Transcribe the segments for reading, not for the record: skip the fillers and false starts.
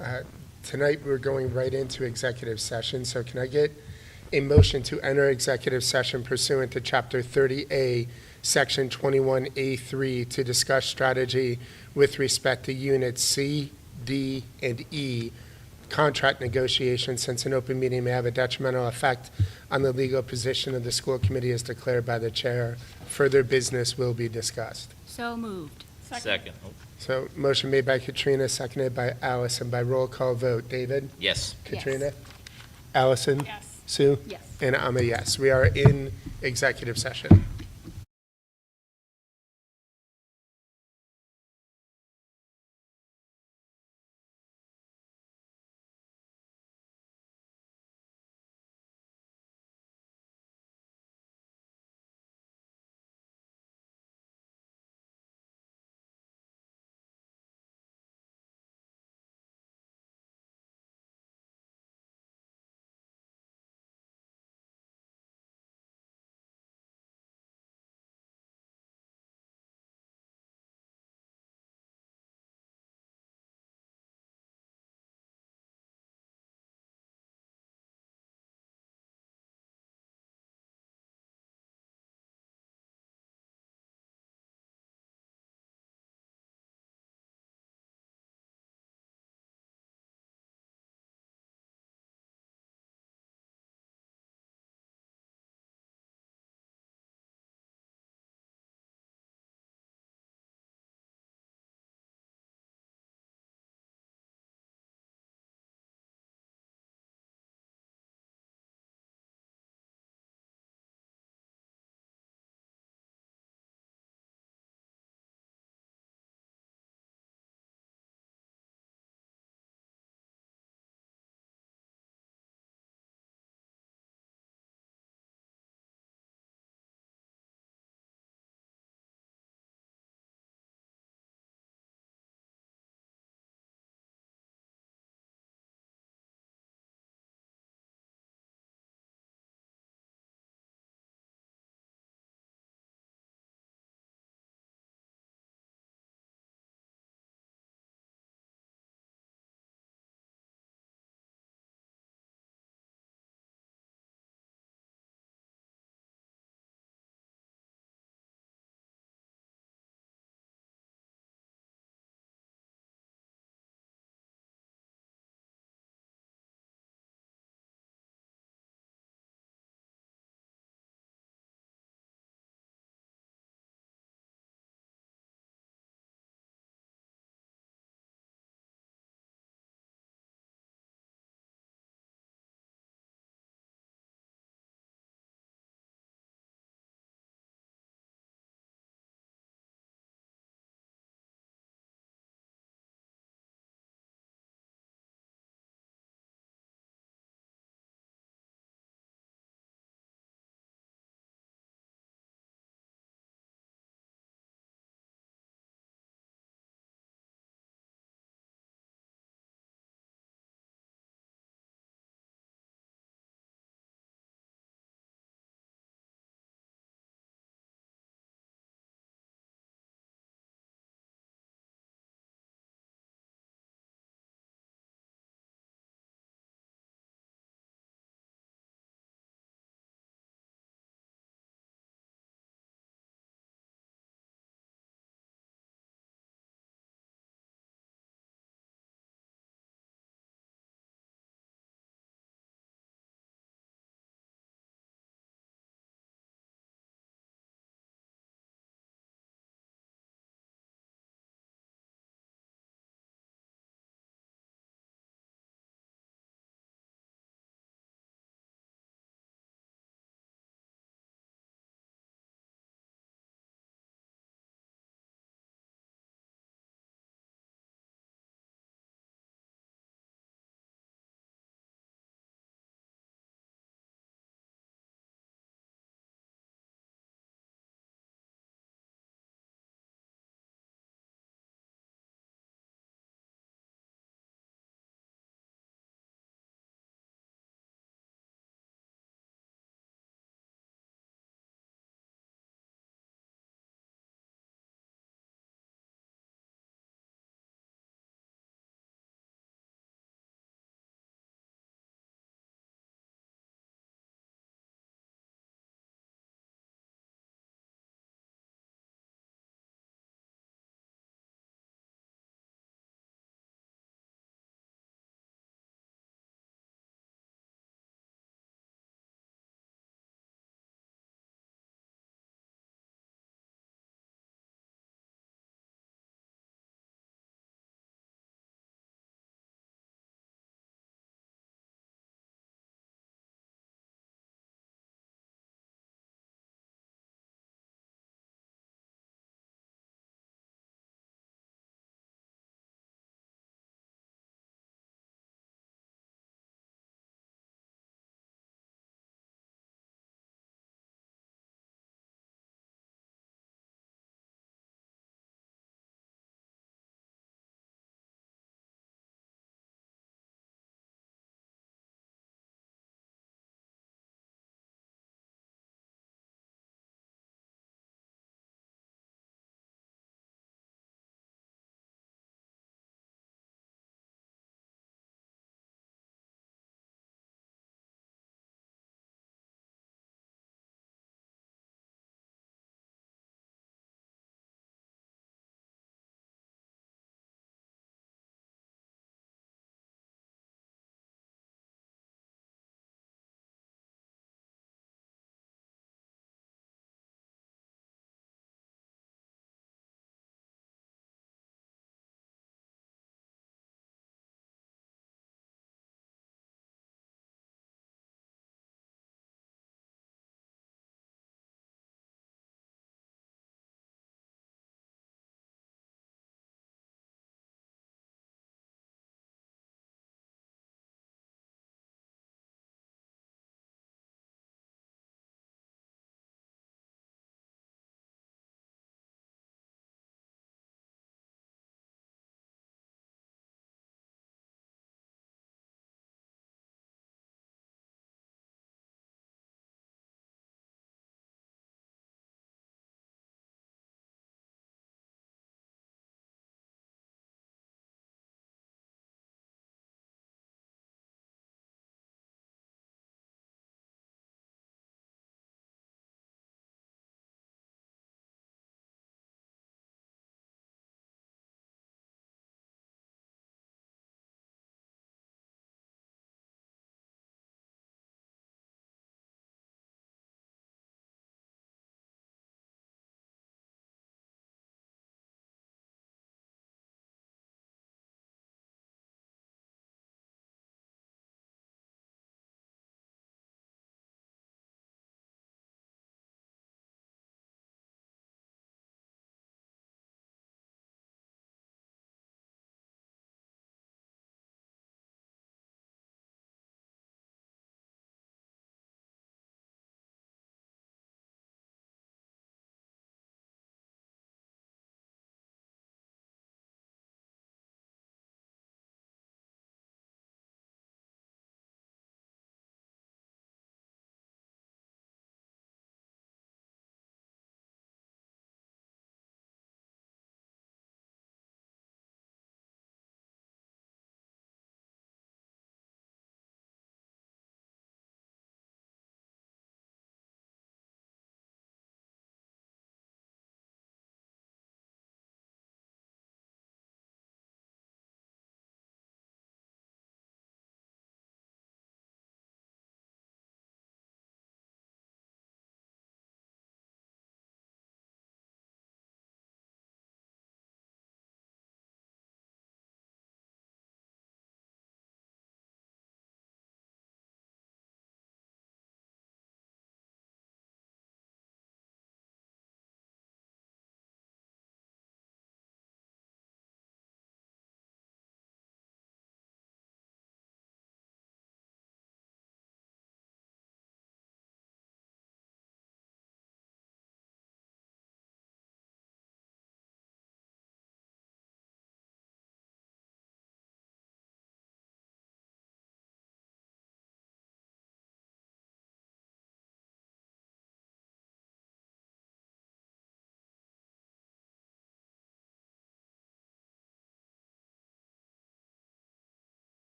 Uh, Tonight, we're going right into executive session, so can I get a motion to enter executive session pursuant to Chapter 30A, Section 21A3, to discuss strategy with respect to Units C, D, and E, contract negotiations, since an open meeting may have a detrimental effect on the legal position of the school committee as declared by the chair. Further business will be discussed. So moved. Second. Oh, So motion made by Katrina, seconded by Allison. By roll call vote, David? yes. Katrina? Allison? Yes. Sue? Yes. And I'm a yes. We are in executive session.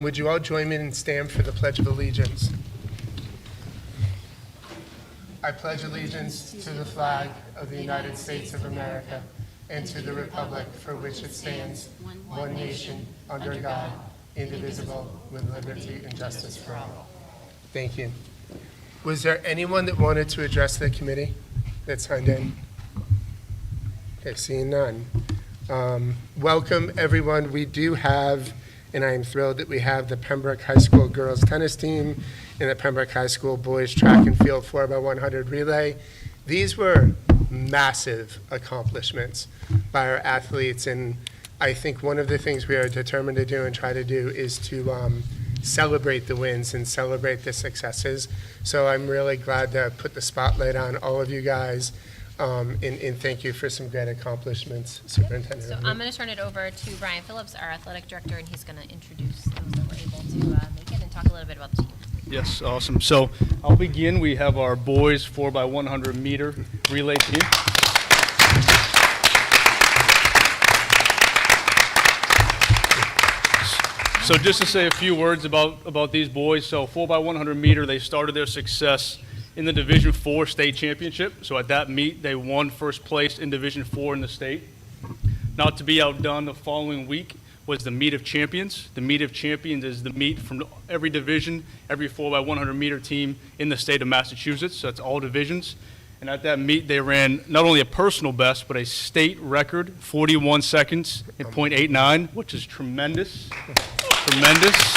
Would you all join me and stand for the Pledge of Allegiance? I pledge allegiance to the flag of the United States of America and to the republic for which it stands, one nation, under God, indivisible, with liberty and justice for all. Thank you. Was there anyone that wanted to address the committee that signed in? Okay, seeing none. Welcome, everyone. We do have, and I am thrilled that we have the Pembroke High School girls tennis team and the Pembroke High School boys track and field 4x100 relay. These were massive accomplishments by our athletes, and I think one of the things we are determined to do and try to do is to celebrate the wins and celebrate the successes. So I'm really glad to put the spotlight on all of you guys, and thank you for some great accomplishments, Superintendent. So I'm going to turn it over to Brian Phillips, our athletic director, and he's going to introduce those that were able to make it and talk a little bit about the team. Yes, awesome. So I'll begin. We have our boys 4x100 meter relay team. So just to say a few words about these boys. So 4x100 meter, they started their success in the Division IV state championship. So at that meet, they won first place in Division IV in the state. Not to be outdone, the following week was the Meet of Champions. The Meet of Champions is the meet from every division, every 4x100 meter team in the state of Massachusetts. So that's all divisions. And at that meet, they ran not only a personal best, but a state record, 41 seconds in .89, which is tremendous. Tremendous.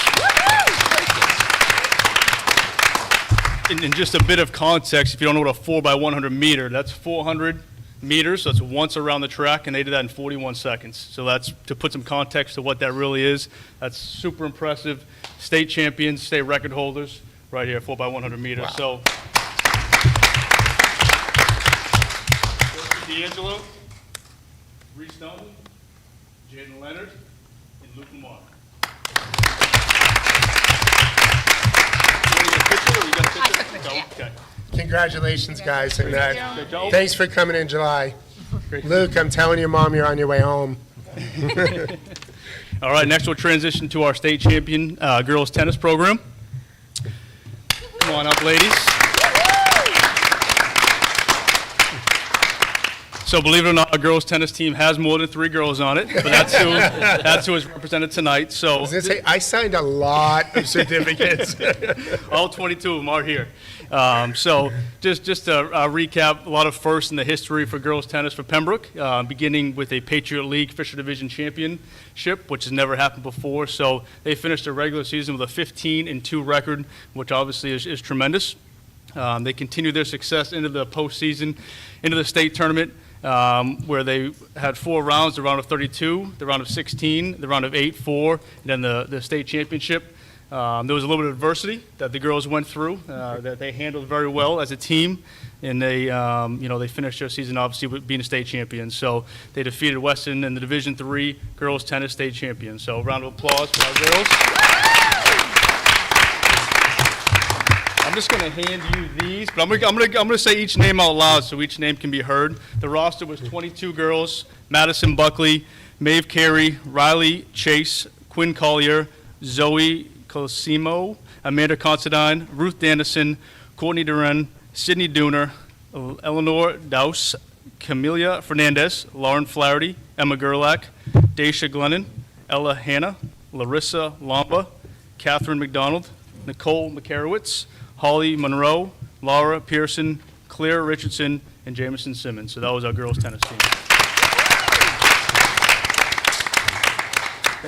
And just a bit of context, if you don't know what a 4x100 meter, that's 400 meters, so that's once around the track, and they did that in 41 seconds. So that's, to put some context to what that really is, that's super impressive. State champions, state record holders, right here, 4x100 meters. Wow. So, D'Angelo, Reese Dunn, Jaden Leonard, and Luke Lamar. Okay. Congratulations, guys, and job. thanks for coming in July. Luke, I'm telling your mom you're on your way home. All right, next we'll transition to our state champion girls tennis program. Come on up, ladies. So believe it or not, our girls tennis team has more than 3 girls on it, but that's who is represented tonight. So I was gonna say, I signed a lot of certificates. all 22 of them are here. So just to recap, a lot of firsts in the history for girls tennis for Pembroke, beginning with a Patriot League Fisher Division championship, which has never happened before. So they finished their regular season with a 15-2 record, which obviously is tremendous. They continued their success into the postseason, into the state tournament, where they had 4 rounds, the round of 32, the round of 16, the round of 8, 4, and then the state championship. There was a little bit of adversity that the girls went through that they handled very well as a team, and they, they finished their season obviously with being a state champion. So they defeated Weston in the Division III girls tennis state champion. So round of applause for our girls. I'm just going to hand you these, but I'm going to say each name out loud so each name can be heard. The roster was 22 girls: Madison Buckley, Maeve Carey, Riley Chase, Quinn Collier, Zoe Cosimo, Amanda Considine, Ruth Dandison, Courtney Duran, Sydney Dooner, Eleanor Douse, Camelia Fernandez, Lauren Flaherty, Emma Gerlach, Daisha Glennon, Ella Hanna, Larissa Lamba, Catherine McDonald, Nicole McCarowitz, Holly Monroe, Laura Pearson, Claire Richardson, and Jamison Simmons. So that was our girls tennis team.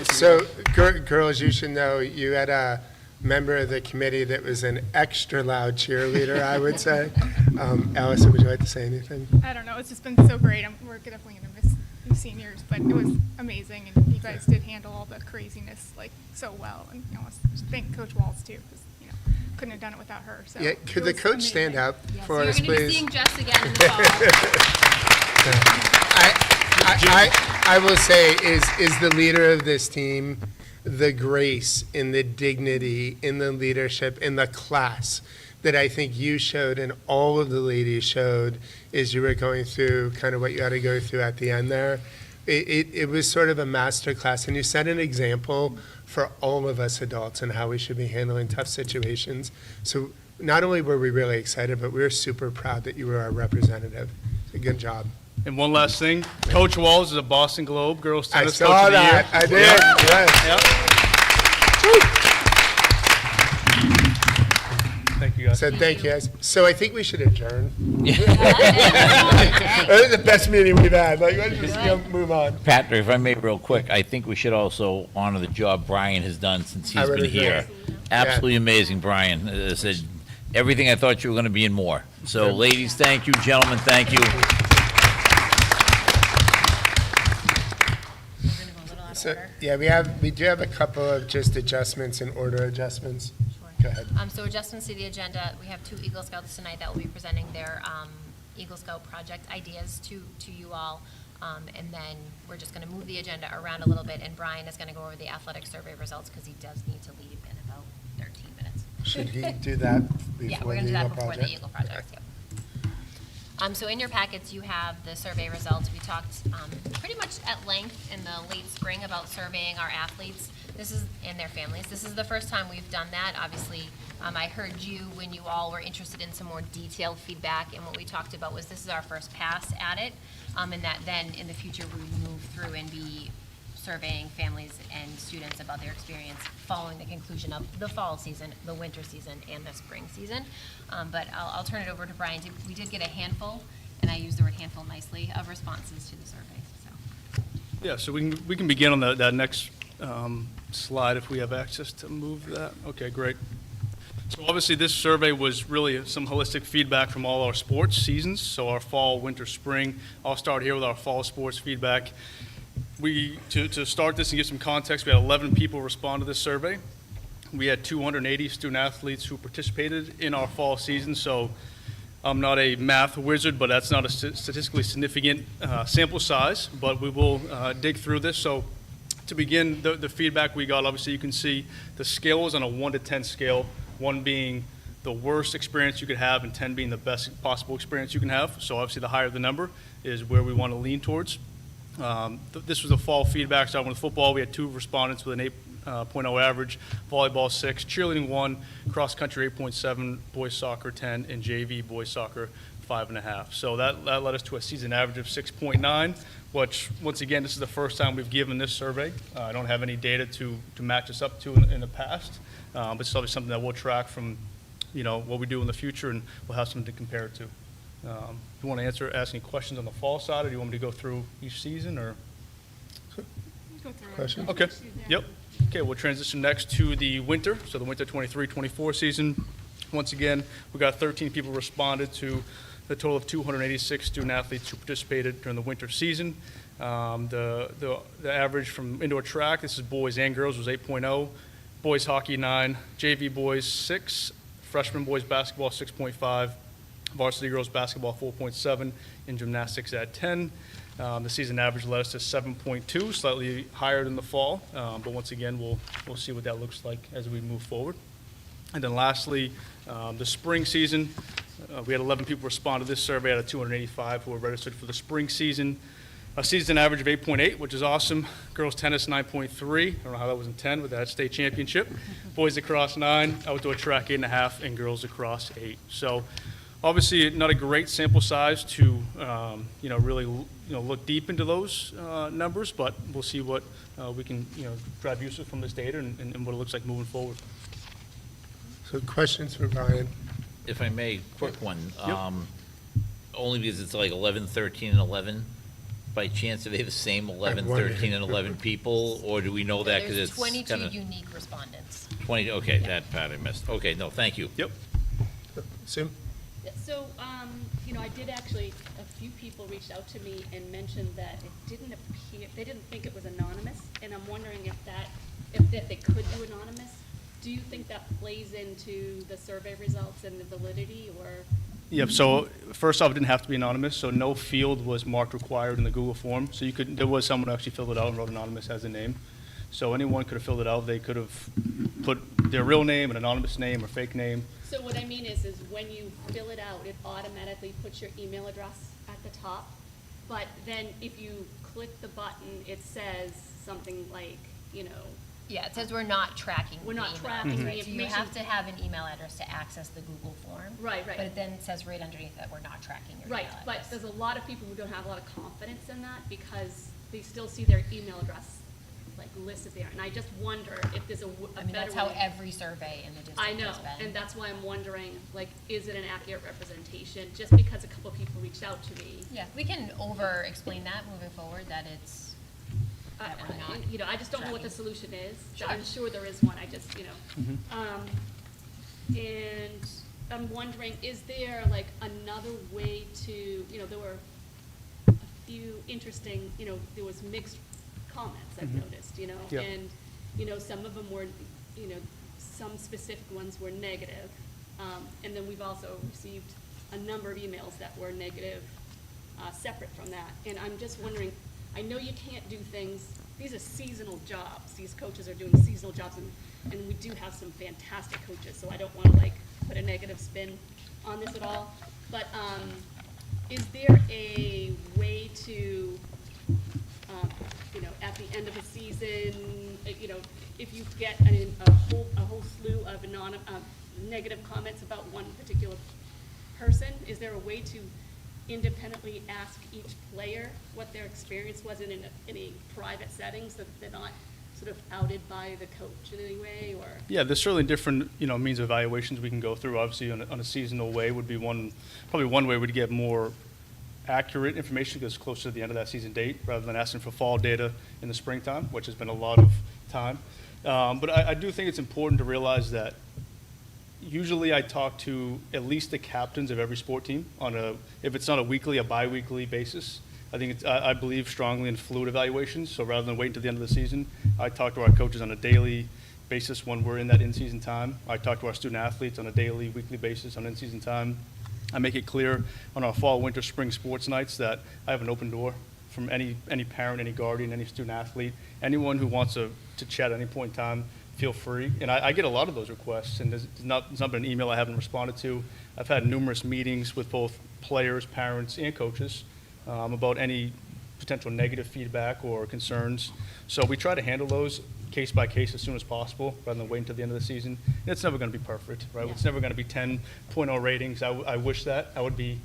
So, girls, you should know you had a member of the committee that was an extra loud cheerleader, I would say. Allison, would you like to say anything? I don't know. It's just been so great. We're definitely going to miss you seniors, but it was amazing, and you guys did handle all the craziness so well. And I want to thank Coach Waltz too, because couldn't have done it without her. So Yeah, could the coach stand up for You're us, going to be please? seeing Jess again in the fall. I will say, is the leader of this team, the grace and the dignity in the leadership in the class that I think you showed and all of the ladies showed as you were going through kind of what you had to go through at the end there. It was sort of a master class, and you set an example for all of us adults and how we should be handling tough situations. So not only were we really excited, but we were super proud that you were our representative. So good job. And one last thing, Coach Walls is a Boston Globe Girls I Tennis Coach saw of the Year. that. I did. Yes. Yep. Thank you, guys. So thank you guys. So I think we should adjourn. That was the best meeting we've had. Like, let's just move on. Patrick, if I may real quick, I think we should also honor the job Brian has done since I he's would been agree. here. Absolutely amazing, Brian. I said, everything I thought you were going to be and more. So ladies, thank you. Gentlemen, thank you. We're gonna go a little out of So, order. yeah, we do have a couple of just adjustments and order adjustments. Sure. Go ahead. So adjustments to the agenda, we have 2 Eagle Scouts tonight that will be presenting their Eagle Scout project ideas to you all. And then we're just going to move the agenda around a little bit, and Brian is going to go over the athletic survey results because he does need to leave in about 13 minutes. Should he do that Yeah, before we're the going to do that Eagle before Project? the Eagle Project, yep. So in your packets, you have the survey results. We talked pretty much at length in the late spring about surveying our athletes. This is, and their families. This is the first time we've done that. Obviously, I heard you when you all were interested in some more detailed feedback, and what we talked about was this is our first pass at it, and that then in the future we would move through and be surveying families and students about their experience following the conclusion of the fall season, the winter season, and the spring season. But I'll turn it over to Brian. We did get a handful, and I use the word handful nicely, of responses to the survey, so. Yeah, so we can begin on that next slide if we have access to move that. Okay, great. So obviously, this survey was really some holistic feedback from all our sports seasons, so our fall, winter, spring. I'll start here with our fall sports feedback. To start this and give some context, we had 11 people respond to this survey. We had 280 student athletes who participated in our fall season, so I'm not a math wizard, but that's not a statistically significant sample size, but we will dig through this. So to begin, the feedback we got, obviously you can see the scale was on a 1 to 10 scale, 1 being the worst experience you could have and 10 being the best possible experience you can have. So obviously the higher the number is where we want to lean towards. This was a fall feedback, starting with football. We had 2 respondents with an 8.0 average, volleyball 6, cheerleading 1, cross country 8.7, boys soccer 10, and JV boys soccer 5.5. So that led us to a season average of 6.9, which, once again, this is the first time we've given this survey. I don't have any data to match us up to in the past, but it's obviously something that we'll track from, what we do in the future, and we'll have something to compare it to. Do you want to ask any questions on the fall side, or do you want me to go through each season, or? Go through it. Question? Okay, Yeah. yep. Okay, we'll transition next to the winter, so the winter 23-24 season. Once again, we got 13 people responded to the total of 286 student athletes who participated during the winter season. The average from indoor track, this is boys and girls, was 8.0. Boys hockey 9, JV boys 6, freshman boys basketball 6.5, varsity girls basketball 4.7, and gymnastics at 10. The season average led us to 7.2, slightly higher than the fall, but once again, we'll see what that looks like as we move forward. And then lastly, the spring season, we had 11 people respond to this survey out of 285 who were registered for the spring season. A season average of 8.8, which is awesome. Girls tennis 9.3. I don't know how that was in 10, but that's state championship. Boys lacrosse 9, outdoor track 8.5, and girls lacrosse 8. So obviously not a great sample size to really look deep into those numbers, but we'll see what we can drive usage from this data and what it looks like moving forward. So questions for Brian? If I may, quick one. Yep. Only because it's like 11, 13, and 11. By chance, are they the same 11, wondering. 13, and 11 people, or do we know that because There's it's 22 kind of unique respondents. 20? Okay, that part I missed. Okay, no, thank you. Yep. Sue? Yeah, so, I did actually, a few people reached out to me and mentioned that it didn't appear, they didn't think it was anonymous, and I'm wondering if they could do anonymous. Do you think that plays into the survey results and the validity, or? Yep, so first off, it didn't have to be anonymous, so no field was marked required in the Google form. So there was someone who actually filled it out and wrote anonymous as a name. So anyone could have filled it out. They could have put their real name, an anonymous name, or fake name. So what I mean is when you fill it out, it automatically puts your email address at the top. But then if you click the button, it says something like, Yeah, it says we're not tracking We're the not email tracking address, the right? So you information. have to have an email address to access the Google form. Right. But it then says right underneath that we're not tracking your Right, email but address. there's a lot of people who don't have a lot of confidence in that because they still see their email address like listed there. And I just wonder if there's a I mean, better that's how way. every survey in the district I know, has been. and that's why I'm wondering, like, is it an accurate representation? Just because a couple people reached out to me. Yeah, we can over-explain that moving forward, that it's, that we're not. You know, I just don't know what the tracking. solution is. Sure. I'm sure there is one, I just, you know. And I'm wondering, is there like another way to, you know, there were a few interesting, you know, there was mixed comments I've noticed, you know? Yeah. And, you know, some of them were, you know, some specific ones were negative. And then we've also received a number of emails that were negative, separate from that. And I'm just wondering, I know you can't do things, these are seasonal jobs. These coaches are doing seasonal jobs, and we do have some fantastic coaches, so I don't want to like put a negative spin on this at all. But is there a way to, you know, at the end of a season, you know, if you get a whole slew of negative comments about one particular person, is there a way to independently ask each player what their experience was in a private setting so that they're not sort of outed by the coach in any way, or? Yeah, there's certainly different, you know, means of evaluations we can go through. Obviously, on a seasonal way would be probably one way we'd get more accurate information because it's closer to the end of that season date rather than asking for fall data in the springtime, which has been a lot of time. But I do think it's important to realize that usually I talk to at least the captains of every sport team if it's not a weekly, a bi-weekly basis. I think I believe strongly in fluid evaluations, so rather than waiting to the end of the season, I talk to our coaches on a daily basis when we're in that in-season time. I talk to our student athletes on a daily, weekly basis on in-season time. I make it clear on our fall, winter, spring sports nights that I have an open door from any parent, any guardian, any student athlete, anyone who wants to chat at any point in time, feel free. And I get a lot of those requests, and there's not been an email I haven't responded to. I've had numerous meetings with both players, parents, and coaches about any potential negative feedback or concerns. So we try to handle those case by case as soon as possible, rather than waiting until the end of the season. And it's never going to be perfect, right? Yeah. It's never going to be 10.0 ratings. I wish that. I would be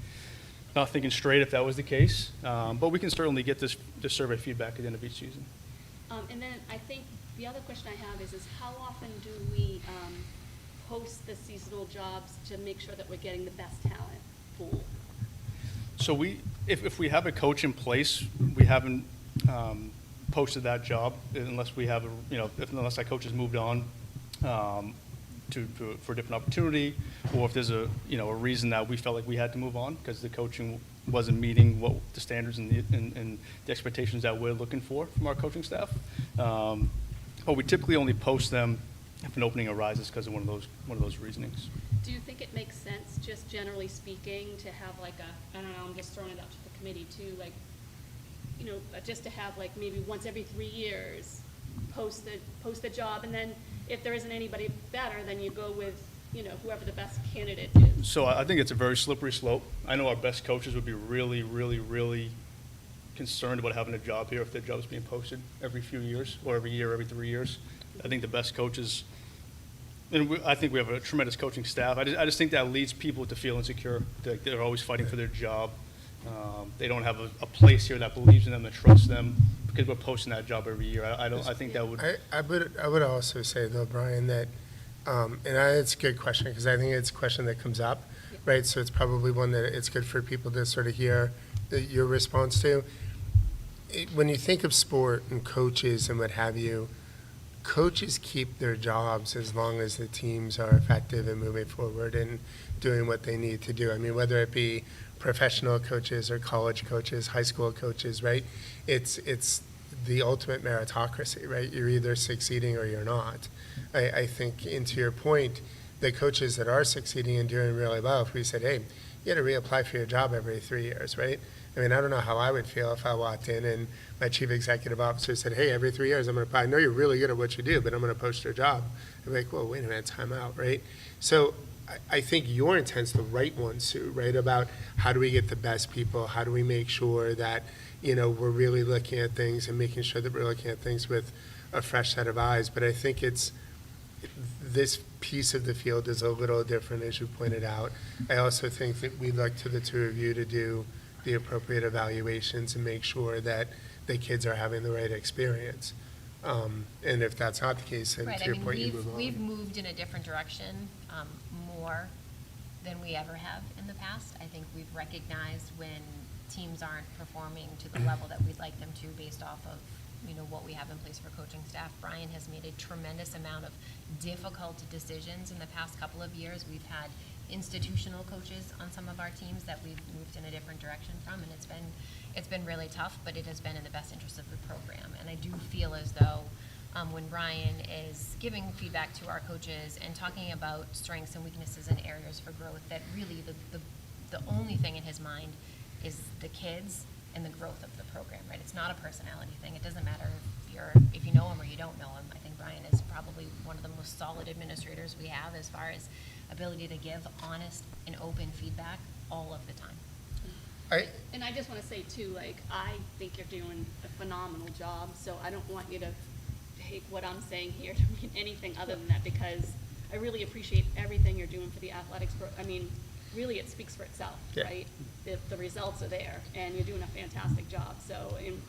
not thinking straight if that was the case. But we can certainly get this survey feedback at the end of each season. And then I think the other question I have is how often do we post the seasonal jobs to make sure that we're getting the best talent pool? So if we have a coach in place, we haven't posted that job unless we have unless that coach has moved on for a different opportunity, or if there's a reason that we felt like we had to move on because the coaching wasn't meeting what the standards and the expectations that we're looking for from our coaching staff. But we typically only post them if an opening arises because of one of those reasonings. Do you think it makes sense, just generally speaking, to have like I don't know, I'm just throwing it out to the committee too, like, just to have like maybe once every 3 years, post the job, and then if there isn't anybody better, then you go with, whoever the best candidate is. So I think it's a very slippery slope. I know our best coaches would be really, really, really concerned about having a job here if their job is being posted every few years, or every year, every 3 years. I think the best coaches, and I think we have a tremendous coaching staff. I just think that leads people to feel insecure. They're always fighting for their job. They don't have a place here that believes in them, that trusts them, because we're posting that job every year. I think that would. I would also say though, Brian, that, it's a good question because I think it's a question that comes up, right? So it's probably one that it's good for people to sort of hear your response to. When you think of sport and coaches and what have you, coaches keep their jobs as long as the teams are effective and moving forward and doing what they need to do. I mean, whether it be professional coaches or college coaches, high school coaches, right? It's the ultimate meritocracy, right? You're either succeeding or you're not. I think, and to your point, the coaches that are succeeding and doing really well, if we said, hey, you got to reapply for your job every 3 years, right? I mean, I don't know how I would feel if I walked in and my chief executive officer said, hey, every 3 years I know you're really good at what you do, but I'm going to post your job. I'd be like, well, wait a minute, time out, right? So I think your intent's the right one, Sue, right? About how do we get the best people? How do we make sure that, we're really looking at things and making sure that we're looking at things with a fresh set of eyes. But I think this piece of the field is a little different, as you pointed out. I also think that we'd like to the two of you to do the appropriate evaluations and make sure that the kids are having the right experience. And if that's not the case, then Right, to I your mean, point, you move we've on. moved in a different direction, more than we ever have in the past. I think we've recognized when teams aren't performing to the level that we'd like them to based off of, what we have in place for coaching staff. Brian has made a tremendous amount of difficult decisions in the past couple of years. We've had institutional coaches on some of our teams that we've moved in a different direction from, and it's been really tough, but it has been in the best interest of the program. And I do feel as though when Brian is giving feedback to our coaches and talking about strengths and weaknesses and areas for growth, that really the only thing in his mind is the kids and the growth of the program, right? It's not a personality thing. It doesn't matter if you know him or you don't know him. I think Brian is probably one of the most solid administrators we have as far as ability to give honest and open feedback all of the time. And I just want to say too, I think you're doing a phenomenal job, so I don't want you to take what I'm saying here to mean anything other than that, because I really appreciate everything you're doing for the athletics. Really it speaks for itself, Yeah. right? The results are there, and you're doing a fantastic job. So, and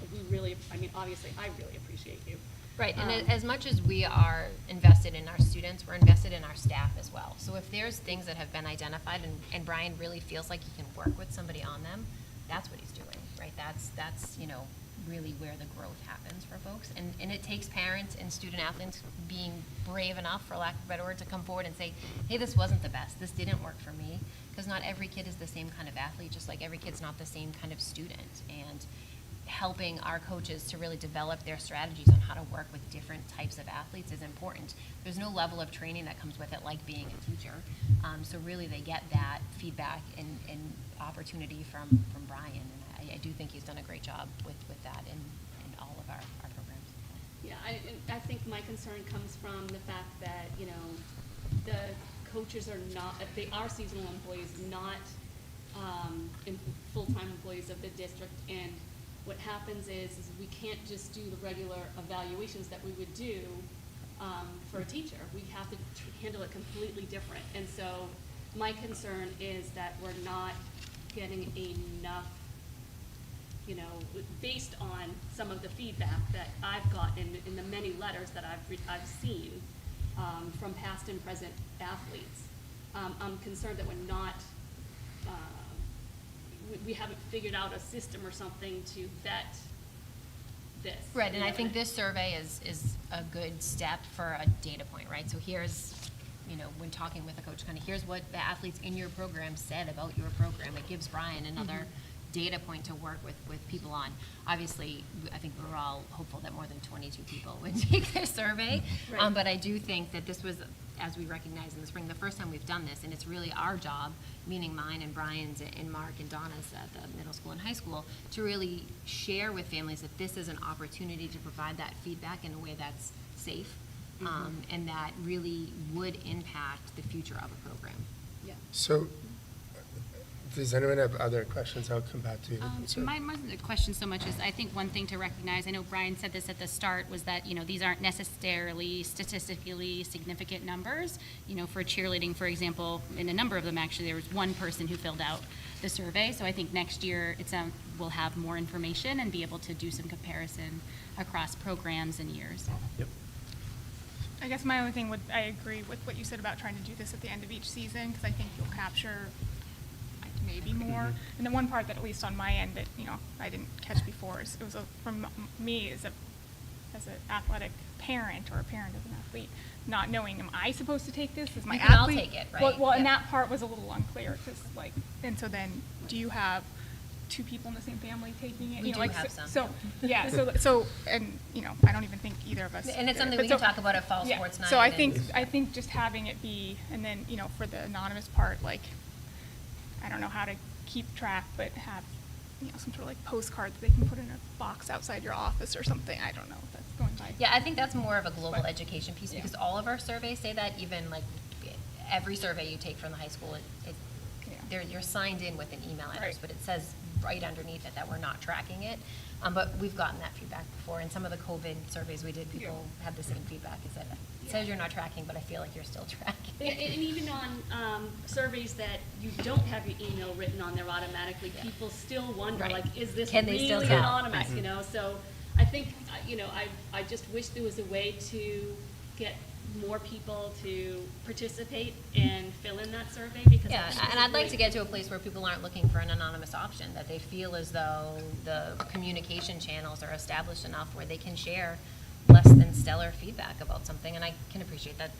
obviously, I really appreciate you. Right, and as much as we are invested in our students, we're invested in our staff as well. So if there's things that have been identified and Brian really feels like he can work with somebody on them, that's what he's doing, right? That's really where the growth happens for folks. And it takes parents and student athletes being brave enough, for lack of a better word, to come forward and say, hey, this wasn't the best, this didn't work for me. Because not every kid is the same kind of athlete, just like every kid's not the same kind of student. And helping our coaches to really develop their strategies on how to work with different types of athletes is important. There's no level of training that comes with it like being a teacher. So really they get that feedback and opportunity from Brian. And I do think he's done a great job with that in all of our programs. Yeah, I think my concern comes from the fact that, the coaches they are seasonal employees, not full-time employees of the district. And what happens is we can't just do the regular evaluations that we would do for a teacher. We have to handle it completely different. And so my concern is that we're not getting enough, based on some of the feedback that I've gotten in the many letters that I've seen from past and present athletes. I'm concerned that we're not, we haven't figured out a system or something to vet this. Right, and I think this survey is a good step for a data point, right? So here's, when talking with a coach, kind of here's what the athletes in your program said about your program. It gives Brian another data point to work with people on. Obviously, I think we're all hopeful that more than 22 people would take this survey. Right. But I do think that this was, as we recognize in the spring, the first time we've done this, and it's really our job, meaning mine and Brian's and Mark and Donna's at the middle school and high school, to really share with families that this is an opportunity to provide that feedback in a way that's safe, and that really would impact the future of a program. Yeah. So, does anyone have other questions? I'll come back to you. Sure. My question so much is, I think one thing to recognize, I know Brian said this at the start, was that, these aren't necessarily statistically significant numbers. For cheerleading, for example, in a number of them, actually, there was one person who filled out the survey. So I think next year, we'll have more information and be able to do some comparison across programs and years. Yep. I guess my only thing I agree with what you said about trying to do this at the end of each season, because I think you'll capture maybe more. And the one part that, at least on my end, that I didn't catch before is it was from me as an athletic parent or a parent of an athlete, not knowing, am I supposed to take this? Is my You can all athlete? take it, right? Well, and Yep. that part was a little unclear, because and so then do you have two people in the same family taking it? We do have some. So yeah, so and I don't even think either of us. And it's something but we can so- talk about at Fall yeah, Sports Night. So I and- think just having it be, and then for the anonymous part, I don't know how to keep track, but have some sort of postcard that they can put in a box outside your office or something. I don't know if that's going by. Yeah, I think that's more of a global But- education piece, yeah. because all of our surveys say that. Even every survey you take from the high school, Yeah. you're signed in with an email address, Right. but it says right underneath it that we're not tracking it. But we've gotten that feedback before. In some of the COVID surveys we did, people had the same feedback. Is that it says you're not tracking, but I feel like you're still tracking. And even on surveys that you don't have your email written on there automatically, people still wonder, Right. like, is this Can they really still tell? anonymous, Right. you know? So I think, I just wish there was a way to get more people to participate and fill in that survey, because. Yeah, and I'd like to get to a place where people aren't looking for an anonymous option, that they feel as though the communication channels are established enough where they can share less than stellar feedback about something. And I can appreciate that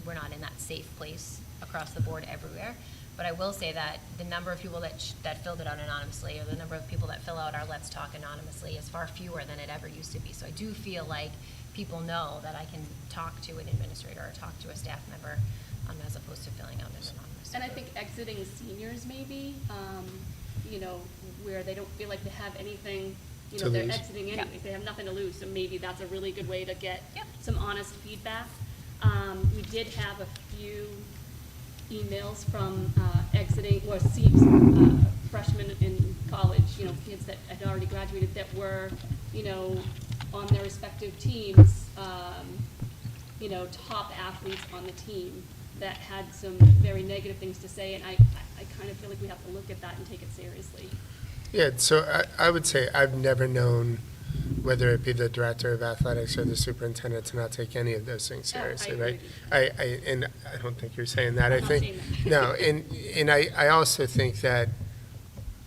we're not in that safe place across the board everywhere. But I will say that the number of people that filled it out anonymously, or the number of people that fill out our Let's Talk anonymously, is far fewer than it ever used to be. So I do feel like people know that I can talk to an administrator or talk to a staff member, as opposed to filling out an anonymous. And I think exiting seniors maybe, where they don't feel like they have anything, To they're lose. exiting Yeah. anyways, they have nothing to lose, so maybe that's a really good way to get Yep. some honest feedback. We did have a few emails from exiting, or freshmen in college, kids that had already graduated that were, on their respective teams, top athletes on the team that had some very negative things to say, and I kind of feel like we have to look at that and take it seriously. Yeah, so I would say I've never known, whether it be the director of athletics or the superintendent, to not take any of those things Oh, I seriously, agree right? with And I don't think you're saying that. I I'm not think, saying that. no, and I also think that,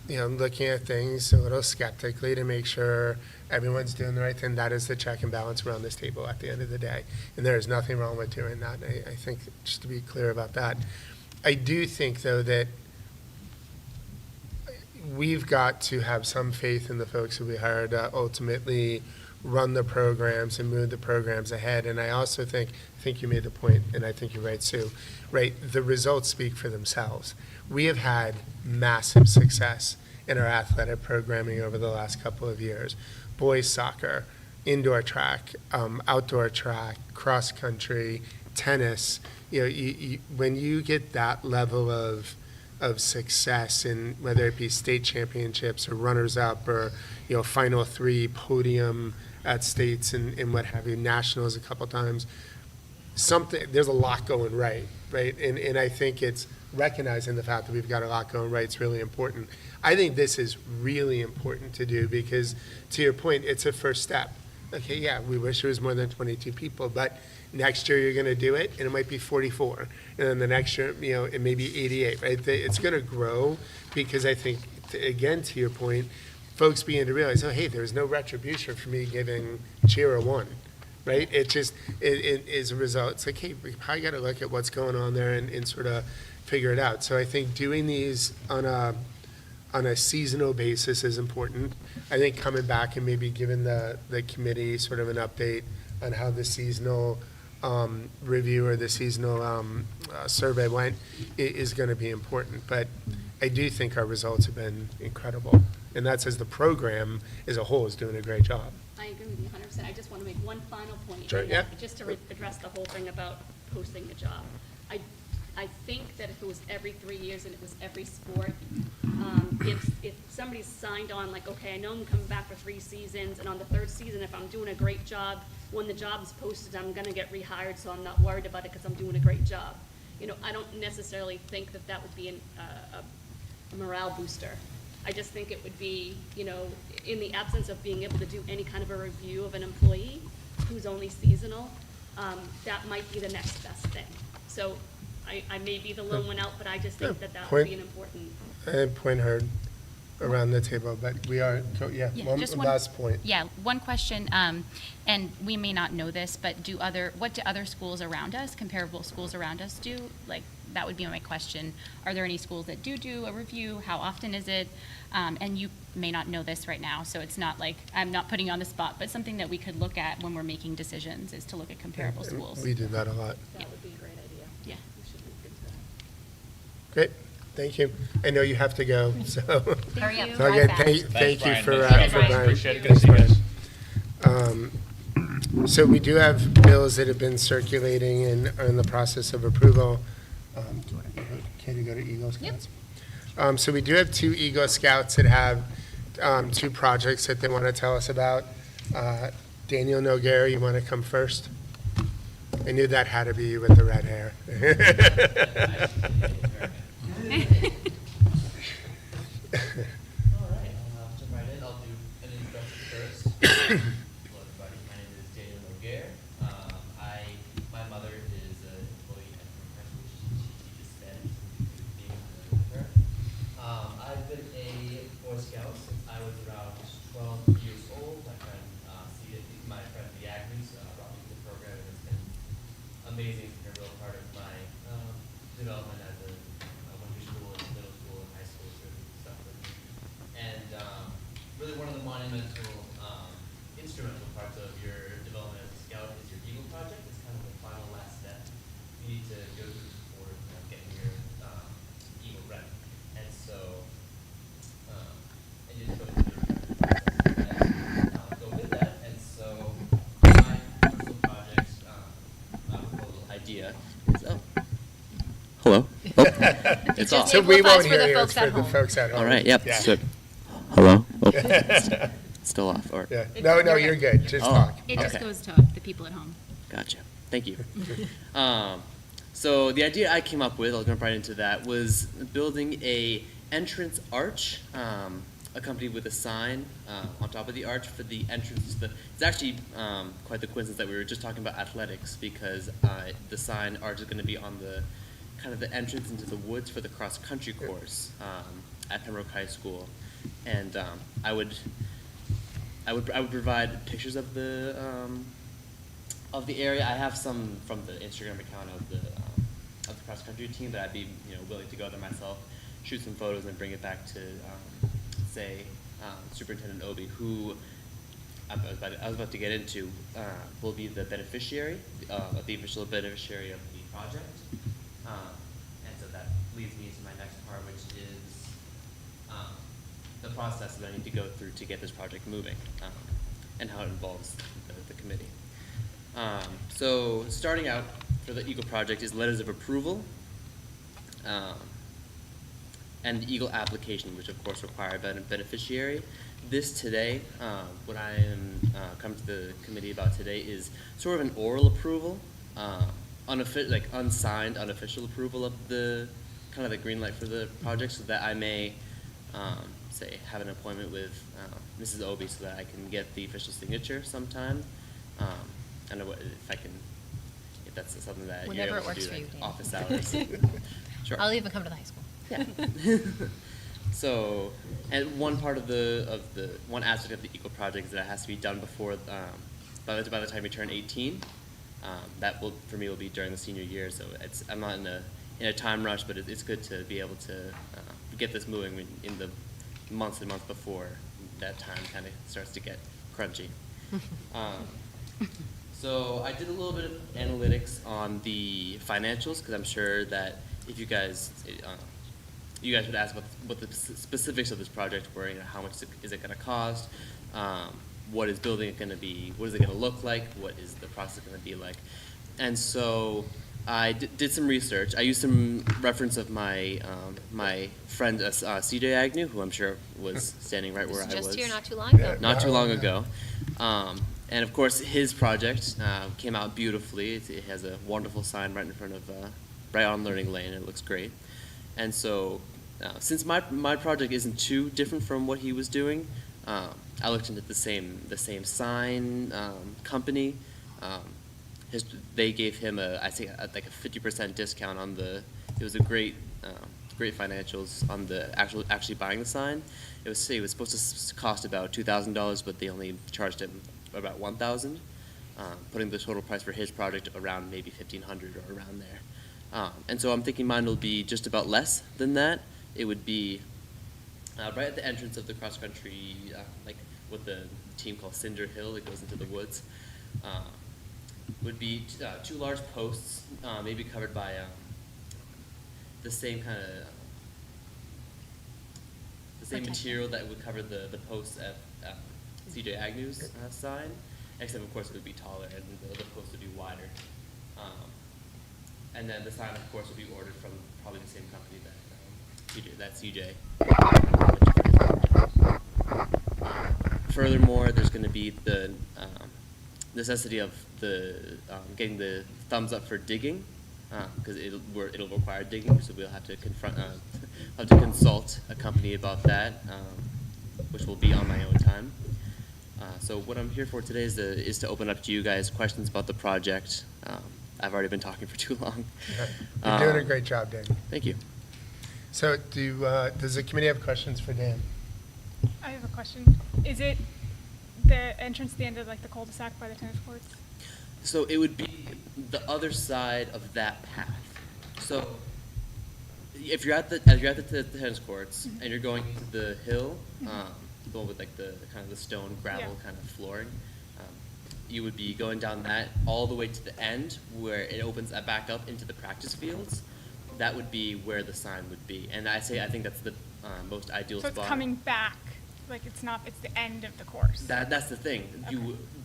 looking at things a little skeptically to make sure everyone's doing the right thing, that is the check and balance around this table at the end of the day. And there is nothing wrong with doing that. I think, just to be clear about that. I do think, though, that we've got to have some faith in the folks that we hired to ultimately run the programs and move the programs ahead. And I also think you made the point, and I think you're right, Sue, right? The results speak for themselves. We have had massive success in our athletic programming over the last couple of years. Boys soccer, indoor track, outdoor track, cross country, tennis. When you get that level of success in, whether it be state championships or runners-up or, Final Three, podium at states and what have you, nationals a couple times, there's a lot going right? And I think it's recognizing the fact that we've got a lot going right is really important. I think this is really important to do because, to your point, it's a first step. Okay, yeah, we wish it was more than 22 people, but next year you're going to do it, and it might be 44. And then the next year, it may be 88, right? It's going to grow because I think, again, to your point, folks begin to realize, oh, hey, there's no retribution for me giving cheer a 1, right? It is a result. It's like, hey, we probably got to look at what's going on there and sort of figure it out. So I think doing these on a seasonal basis is important. I think coming back and maybe giving the committee sort of an update on how the seasonal review or the seasonal survey went is going to be important. But I do think our results have been incredible. And that says the program as a whole is doing a great job. I agree with you 100%. I just want to make one final point. Sure, and yeah. Just to address the whole thing about posting the job. I think that if it was every 3 years and it was every sport, if somebody's signed on, like, okay, I know I'm coming back for 3 seasons, and on the 3rd season, if I'm doing a great job, when the job is posted, I'm going to get rehired, so I'm not worried about it because I'm doing a great job. I don't necessarily think that would be a morale booster. I just think it would be, in the absence of being able to do any kind of a review of an employee who's only seasonal, that might be the next best thing. So I may be the lone one out, but I just think that would be an important. Point heard around the table, but we are, Yeah, one just one- last point. Yeah, one question, and we may not know this, but what do other schools around us, comparable schools around us do? Like, that would be my question. Are there any schools that do a review? How often is it? And you may not know this right now, so it's not like, I'm not putting you on the spot, but something that we could look at when we're making decisions is to look at comparable schools. We do that a lot. That would be a great idea. Yeah. We should look into that. Great, thank you. I know you have to go, so. Hurry up. So again, drive fast. thank you Brian. for Thanks, for Brian. Brian. Appreciate it. Good to see you guys. So we do have bills that have been circulating and are in the process of approval. Katie, go to Eagles, Yep. Cats. So we do have two Eagle Scouts that have two projects that they want to tell us about. Daniel Noguera, you want to come first? I knew that had to be you with the red hair. All right, I'll jump right in. I'll do an introduction first. Hello, everybody. My name is Daniel Noguera. My mother is an employee at Comcast, which she teaches Spanish. Being with her. I've been a Boy Scout since I was around 12 years old. My friend the Agnews brought me to the program, and it's been amazing. It's been a real part of my development as a went through school, and middle school, and high school, so stuff with me. And really one of the monumental, instrumental parts of your development as a scout is your Eagle Project. It's kind of the final last step. You need to go through before getting your Eagle ready. And so, and you just go through the process and go with that. And so, my personal project, my proposal idea is, hello? Oh, it's off. So we Amplifies won't for the hear you, folks it's at for the home. folks at home. All right, yep. Yeah. So, hello? Oh, still off. Or, Yeah. No, you're good, just Oh. talk. It just Okay. goes to the people at home. Gotcha. Thank you. So the idea I came up with, I'll jump right into that, was building a entrance arch, accompanied with a sign on top of the arch for the entrance. It's actually quite the coincidence that we were just talking about athletics, because the sign arch is going to be on the kind of the entrance into the woods for the cross country course at Pembroke High School, and I would provide pictures of the area. I have some from the Instagram account of the cross country team, but I'd be willing to go there myself, shoot some photos, and bring it back to say Superintendent Obi, who I was about to get into, will be the beneficiary, the official beneficiary of the project, and so that leads me to my next part, which is the process that I need to go through to get this project moving, and how it involves the committee. So starting out for the Eagle project is letters of approval, and the Eagle application, which of course require a beneficiary. This today, what I am coming to the committee about today is sort of an oral approval, unsigned, unofficial approval of the kind of the green light for the project, so that I may say have an appointment with Mrs. Obi so that I can get the official signature sometime. I don't know if that's something that Whenever you're it able works to do, for like you, Dan. office hours. Sure. I'll even come to the high school. Yeah. So, and one part of one aspect of the Eagle project is that it has to be done before, by the time you turn 18. That for me will be during the senior year, so I'm not in a time rush, but it's good to be able to get this moving in the months and months before that time kind of starts to get crunchy. So I did a little bit of analytics on the financials, because I'm sure that if you guys would ask what the specifics of this project were. How much is it going to cost? What is building it going to be? What is it going to look like? What is the process going to be like? And so I did some research. I used some reference of my my friend CJ Agnew, who I'm sure was standing right where I was. Just here not too long ago. Not too long ago. And of course, his project came out beautifully. It has a wonderful sign right in front of, right on Learning Lane. It looks great. And so, since my project isn't too different from what he was doing, I looked into the same sign company. They gave him like a 50% discount on the. It was a great financials on the actually buying the sign. It was supposed to cost about $2,000, but they only charged him about $1,000, putting the total price for his project around maybe $1,500 or around there. And so I'm thinking mine will be just about less than that. It would be right at the entrance of the cross country, like what the team calls Cinder Hill. It goes into the woods. Would be two large posts, maybe covered by the same kind of the same material that would cover the posts at CJ Agnew's sign, except of course it would be taller and the post would be wider. And then the sign, of course, would be ordered from probably the same company that That's CJ. Furthermore, there's going to be the necessity of getting the thumbs up for digging, because it'll require digging, so we'll have to consult a company about that, which will be on my own time. So what I'm here for today is to open up to you guys questions about the project. I've already been talking for too long. You're doing a great job, Dan. Thank you. So does the committee have questions for Dan? I have a question. Is it the entrance at the end of like the cul-de-sac by the tennis courts? So it would be the other side of that path. So if you're at the tennis courts and you're going to the hill, the one with like the kind of the stone gravel kind of flooring, you would be going down that all the way to the end where it opens back up into the practice fields. That would be where the sign would be, and I think that's the most ideal So spot. it's coming back, like it's the end of the course. That's the thing. Okay.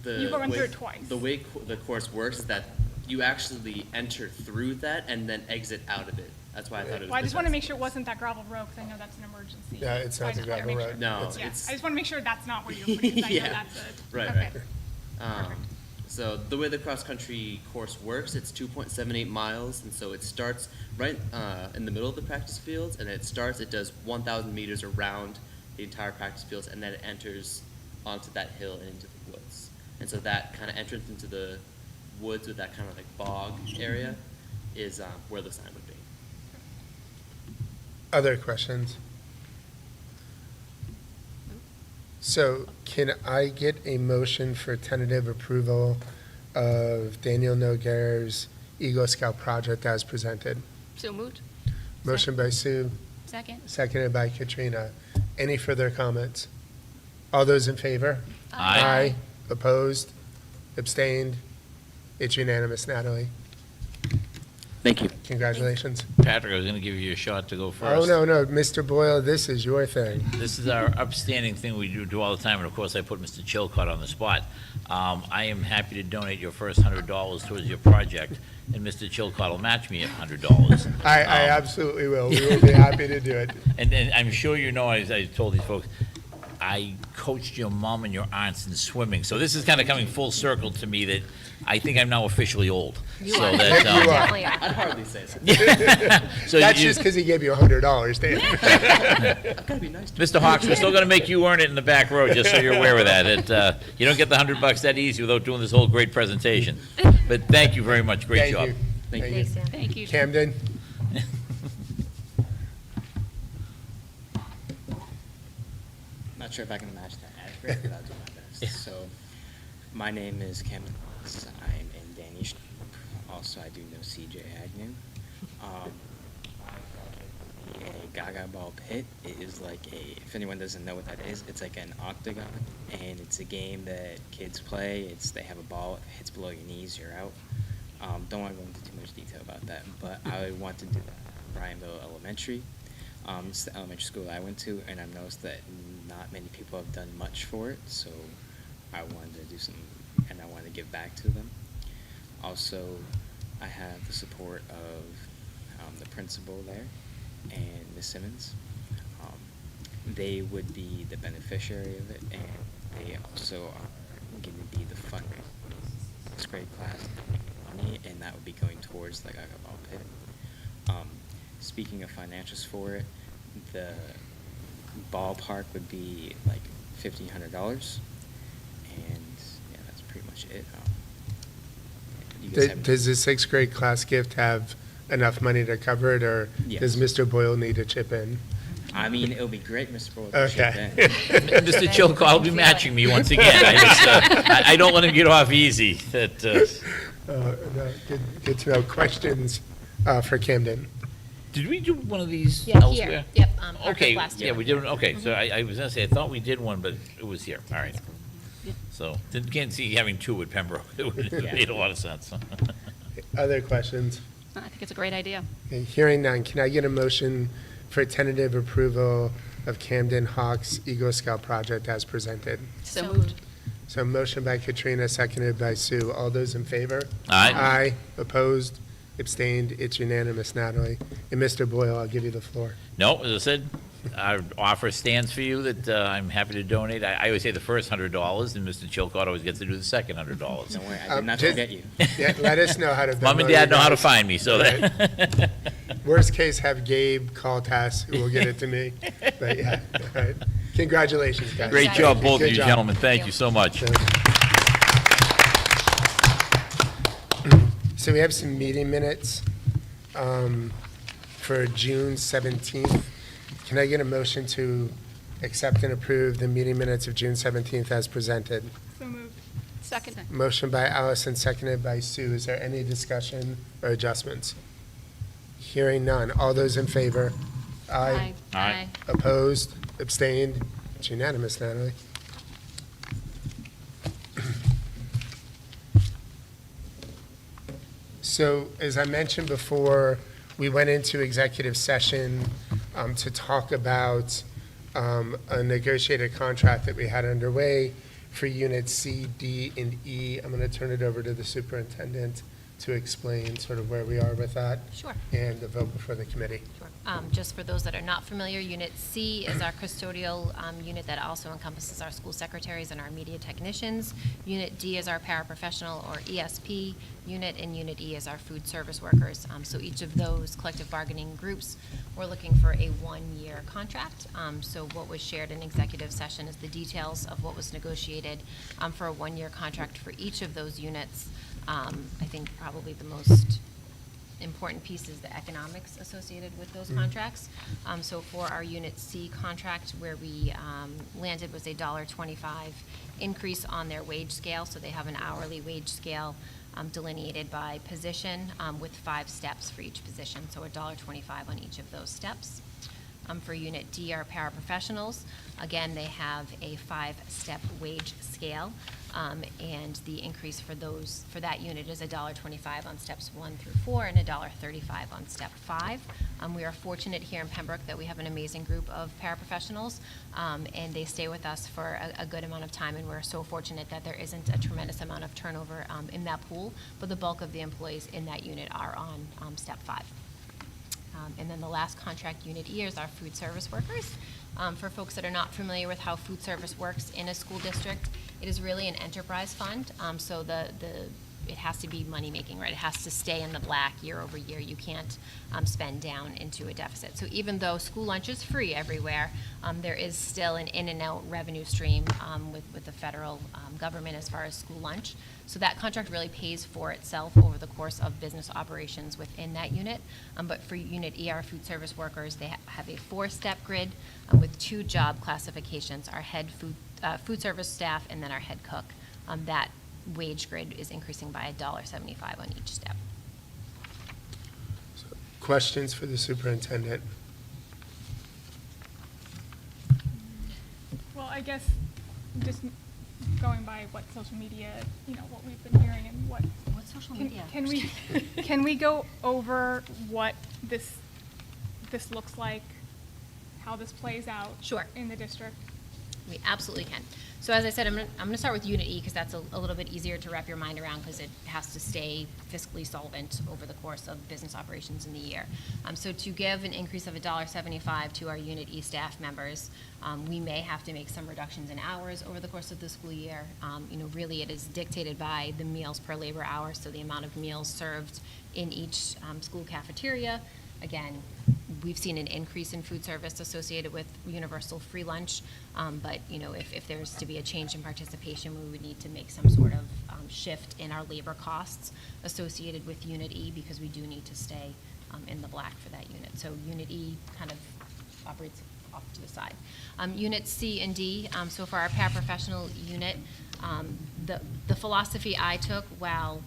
The You go in way- through it twice. The way the course works is that you actually enter through that and then exit out of it. That's why I thought it was. Well, I just the want to best make sure it place. wasn't that gravel road, because I know that's an emergency. Yeah, it's So not I the just wanna gravel make road. sure- No, It's- Yeah, it's- I just want to make sure that's not where you're putting it, 'cause I know Yeah. that's a. Right, okay. right. So the way the cross-country course works, it's 2.78 miles, and so it starts right in the middle of the practice fields, and it does 1,000 meters around the entire practice fields, and then it enters onto that hill and into the woods. And so that kind of entrance into the woods with that kind of like bog area is where the sign would be. Other questions? So can I get a motion for tentative approval of Daniel Nogueira's Eagle Scout project as presented? So moved. Motion by Sue, Second? seconded by Katrina. Any further comments? All those in favor? Aye. Opposed? Abstained? It's unanimous, Natalie. Thank you. Congratulations. Patrick, I was going to give you a shot to go first. Oh, no, Mr. Boyle, this is your thing. This is our upstanding thing we do all the time, and of course, I put Mr. Chilcott on the spot. I am happy to donate your first $100 towards your project, and Mr. Chilcott will match me at $100. I absolutely will. We will be happy to do it. And I'm sure you know, I told these folks, I coached your mom and your aunts in swimming, so this is kind of coming full circle to me that I think I'm now officially old. You So are. that, You are. Definitely are. I'd hardly say so. So That's you- just because he gave you $100, Dan. I've got to be nice to Mr. Hawks, we're still going to make you earn it in the back row, just so you're aware of that. You don't get the $100 that easy without doing this whole great presentation. But thank you very much. Great Thank job. you. Thank you. Thanks, Dan. Thank you. Camden? Not sure if I can match that accurate, but I'll do my best. So, my name is Camden Hawks. I'm in Danish. Also, I do know CJ Agnew. My project is a Gaga Ball Pit. It is like if anyone doesn't know what that is, it's like an octagon, and it's a game that kids play. They have a ball, if it hits below your knees, you're out. Don't want to go into too much detail about that, but I want to do that at Bryanville Elementary. It's the elementary school I went to, and I've noticed that not many people have done much for it, so I wanted to do some, and I wanted to give back to them. Also, I have the support of the principal there and Ms. Simmons. They would be the beneficiary of it, and they also are going to be the fundraiser for the 6th grade class money, and that would be going towards the Gaga Ball Pit. Speaking of financials for it, the ballpark would be like $1,500, and yeah, that's pretty much it. You guys have- Does the 6th grade class gift have enough money to cover it, or does Yes. Mr. Boyle need to chip in? I mean, it would be great, Mr. Boyle. Okay. Mr. Chilcott, I'll be matching me once again. I don't let him get off easy. No, good to know. Questions for Camden? Did we do one of these Yeah, elsewhere? here. Yep, Parker Okay, last year. yeah, we did, okay, so I was gonna say, I thought we did one, but it was here, all right. So, can't see having two at Pembroke, it made a lot of sense. Other questions? I think it's a great idea. Okay, hearing none, can I get a motion for tentative approval of Camden Hawks Eagle Scout project as presented? So moved. So motion by Katrina, seconded by Sue. All those in favor? Aye. Aye. Opposed? Abstained? It's unanimous, Natalie. And Mr. Boyle, I'll give you the floor. No, as I said, our offer stands for you that I'm happy to donate. I always say the first $100, and Mr. Chilcott always gets to do the second $100. Don't worry, I did not just- forget you. Yeah, let us know how to. Mom Venmo and Dad you know how to guys. find me, so that, Worst case, have Gabe call Tess, who will get it to me. But yeah, all right. Congratulations, guys. great job, both of Good you job. gentlemen. Thank you so much. So we have some meeting minutes for June 17th. Can I get a motion to accept and approve the meeting minutes of June 17th as presented? So moved. Second. Motion by Allison, seconded by Sue. Is there any discussion or adjustments? Hearing none. All those in favor? Aye. Aye. Opposed? Abstained? It's unanimous, Natalie. So, as I mentioned before, we went into executive session to talk about a negotiated contract that we had underway for Units C, D, and E. I'm going to turn it over to the superintendent to explain sort of where we are with that. Sure. And the vote before the committee. Just for those that are not familiar, Unit C is our custodial unit that also encompasses our school secretaries and our media technicians. Unit D is our paraprofessional or ESP unit, and Unit E is our food service workers. So each of those collective bargaining groups, we're looking for a one-year contract. So what was shared in executive session is the details of what was negotiated for a one-year contract for each of those units. I think probably the most important piece is the economics associated with those contracts. So for our Unit C contract, where we landed was a $1.25 increase on their wage scale. So they have an hourly wage scale delineated by position with 5 steps for each position. So $1.25 on each of those steps. For Unit D, our paraprofessionals, again, they have a 5-step wage scale, and the increase for that unit is $1.25 on steps 1 through 4 and $1.35 on step 5. We are fortunate here in Pembroke that we have an amazing group of paraprofessionals, and they stay with us for a good amount of time, and we're so fortunate that there isn't a tremendous amount of turnover in that pool, but the bulk of the employees in that unit are on step 5. And then the last contract, Unit E, is our food service workers. For folks that are not familiar with how food service works in a school district, it is really an enterprise fund. So it has to be money-making, right? It has to stay in the black year over year. You can't spend down into a deficit. So even though school lunch is free everywhere, there is still an in and out revenue stream with the federal government as far as school lunch. So that contract really pays for itself over the course of business operations within that unit. But for Unit E, our food service workers, they have a 4-step grid with 2 job classifications, our head food service staff and then our head cook. That wage grid is increasing by $1.75 on each step. Questions for the superintendent? Well, I guess just going by what social media, what we've been hearing and what. What's social media? Can we go over what this looks like, how this plays out? Sure. In the district? We absolutely can. So as I said, I'm going to start with Unit E because that's a little bit easier to wrap your mind around because it has to stay fiscally solvent over the course of business operations in the year. So to give an increase of $1.75 to our Unit E staff members, we may have to make some reductions in hours over the course of the school year. Really it is dictated by the meals per labor hour, so the amount of meals served in each school cafeteria. Again, we've seen an increase in food service associated with universal free lunch, but if there's to be a change in participation, we would need to make some sort of shift in our labor costs associated with Unit E because we do need to stay in the black for that unit. So Unit E kind of operates off to the side. Unit C and D, so for our paraprofessional unit, the philosophy I took while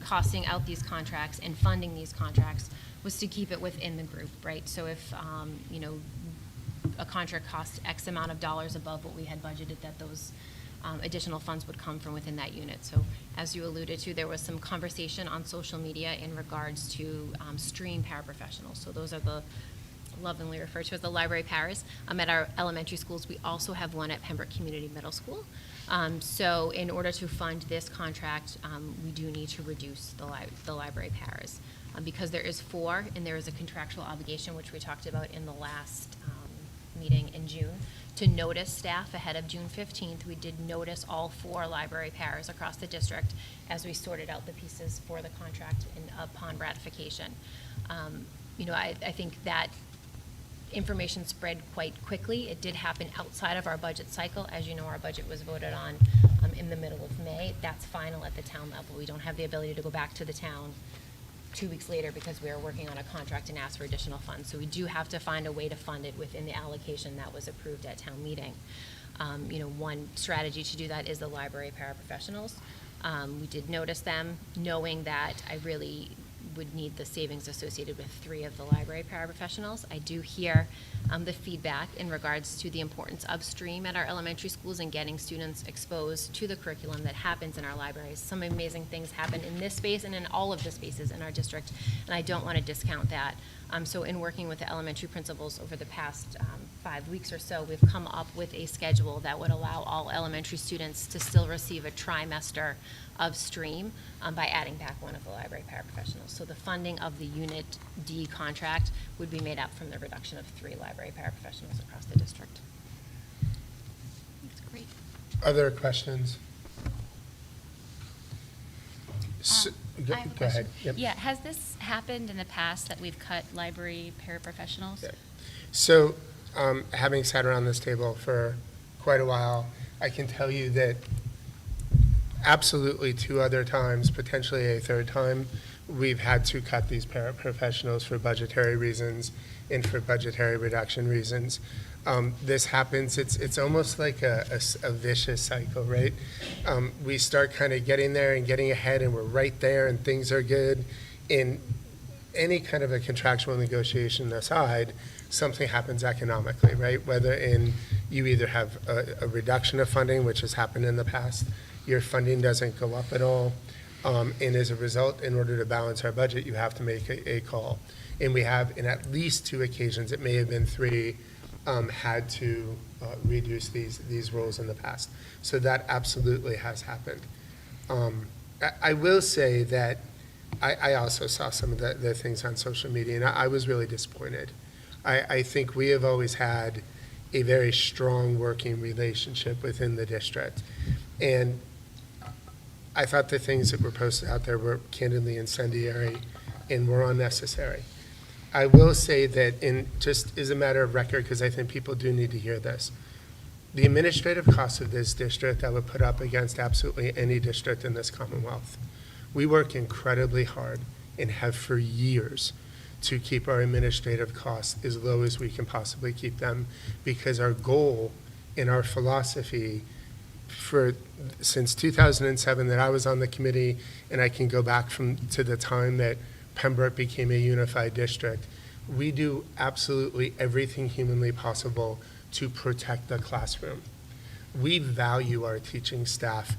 costing out these contracts and funding these contracts was to keep it within the group, right? So if, a contract costs X amount of dollars above what we had budgeted, that those additional funds would come from within that unit. So as you alluded to, there was some conversation on social media in regards to stream paraprofessionals. So those are the lovingly referred to as the library paras. At our elementary schools, we also have one at Pembroke Community Middle School. So in order to fund this contract, we do need to reduce the library paras. Because there is 4, and there is a contractual obligation, which we talked about in the last meeting in June, to notice staff ahead of June 15th. We did notice all 4 library paras across the district as we sorted out the pieces for the contract and upon ratification. I think that information spread quite quickly. It did happen outside of our budget cycle. As you know, our budget was voted on in the middle of May. That's final at the town level. We don't have the ability to go back to the town 2 weeks later because we are working on a contract and ask for additional funds. So we do have to find a way to fund it within the allocation that was approved at town meeting. One strategy to do that is the library paraprofessionals. We did notice them, knowing that I really would need the savings associated with 3 of the library paraprofessionals. I do hear the feedback in regards to the importance of STREAM at our elementary schools and getting students exposed to the curriculum that happens in our libraries. Some amazing things happen in this space and in all of the spaces in our district, and I don't want to discount that. So in working with the elementary principals over the past 5 weeks or so, we've come up with a schedule that would allow all elementary students to still receive a trimester of STREAM by adding back one of the library paraprofessionals. So the funding of the Unit D contract would be made up from the reduction of 3 library paraprofessionals across the district. That's great. Other questions? I have a Go question. ahead. Yep. Yeah, has this happened in the past that we've cut library paraprofessionals? Yeah. So, having sat around this table for quite a while, I can tell you that absolutely 2 other times, potentially a 3rd time, we've had to cut these paraprofessionals for budgetary reasons and for budgetary reduction reasons. This happens, it's almost like a vicious cycle, right? We start kind of getting there and getting ahead, and we're right there, and things are good. In any kind of a contractual negotiation aside, something happens economically, right? Whether you either have a reduction of funding, which has happened in the past, your funding doesn't go up at all, and as a result, in order to balance our budget, you have to make a call. And we have, in at least 2 occasions, it may have been 3, had to reduce these roles in the past. So that absolutely has happened. I will say that I also saw some of the things on social media, and I was really disappointed. I think we have always had a very strong working relationship within the district. And I thought the things that were posted out there were candidly incendiary and were unnecessary. I will say that, in just as a matter of record, because I think people do need to hear this, the administrative costs of this district I would put up against absolutely any district in this Commonwealth. We work incredibly hard and have for years to keep our administrative costs as low as we can possibly keep them, because our goal and our philosophy since 2007 that I was on the committee, and I can go back to the time that Pembroke became a unified district, we do absolutely everything humanly possible to protect the classroom. We value our teaching staff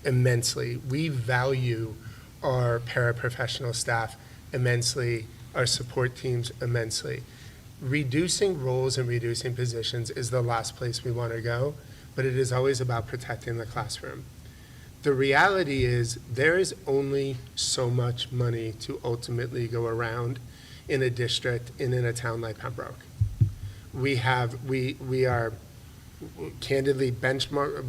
immensely. We value our paraprofessional staff immensely, our support teams immensely. Reducing roles and reducing positions is the last place we want to go, but it is always about protecting the classroom. The reality is there is only so much money to ultimately go around in a district and in a town like Pembroke. We are candidly benchmark,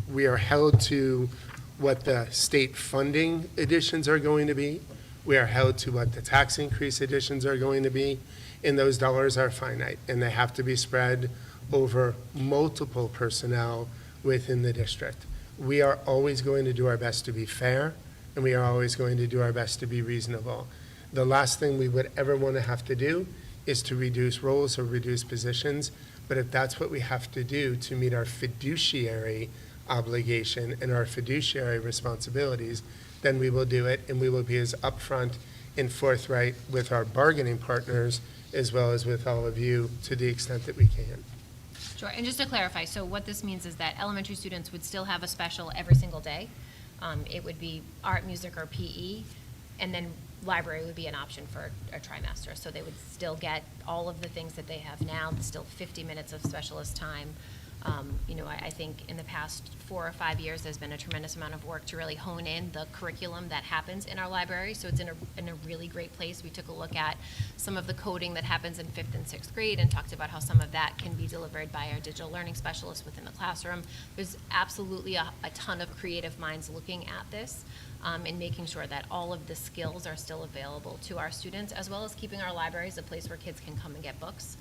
we are held to what the state funding additions are going to be. We are held to what the tax increase additions are going to be, and those dollars are finite, and they have to be spread over multiple personnel within the district. We are always going to do our best to be fair, and we are always going to do our best to be reasonable. The last thing we would ever want to have to do is to reduce roles or reduce positions, but if that's what we have to do to meet our fiduciary obligation and our fiduciary responsibilities, then we will do it, and we will be as upfront and forthright with our bargaining partners as well as with all of you to the extent that we can. Sure, and just to clarify, so what this means is that elementary students would still have a special every single day. It would be art, music, or PE, and then library would be an option for a trimester. So they would still get all of the things that they have now, still 50 minutes of specialist time I think in the past 4 or 5 years, there's been a tremendous amount of work to really hone in the curriculum that happens in our library. So it's in a really great place. We took a look at some of the coding that happens in 5th and 6th grade and talked about how some of that can be delivered by our digital learning specialists within the classroom. There's absolutely a ton of creative minds looking at this and making sure that all of the skills are still available to our students, as well as keeping our libraries a place where kids can come and get books,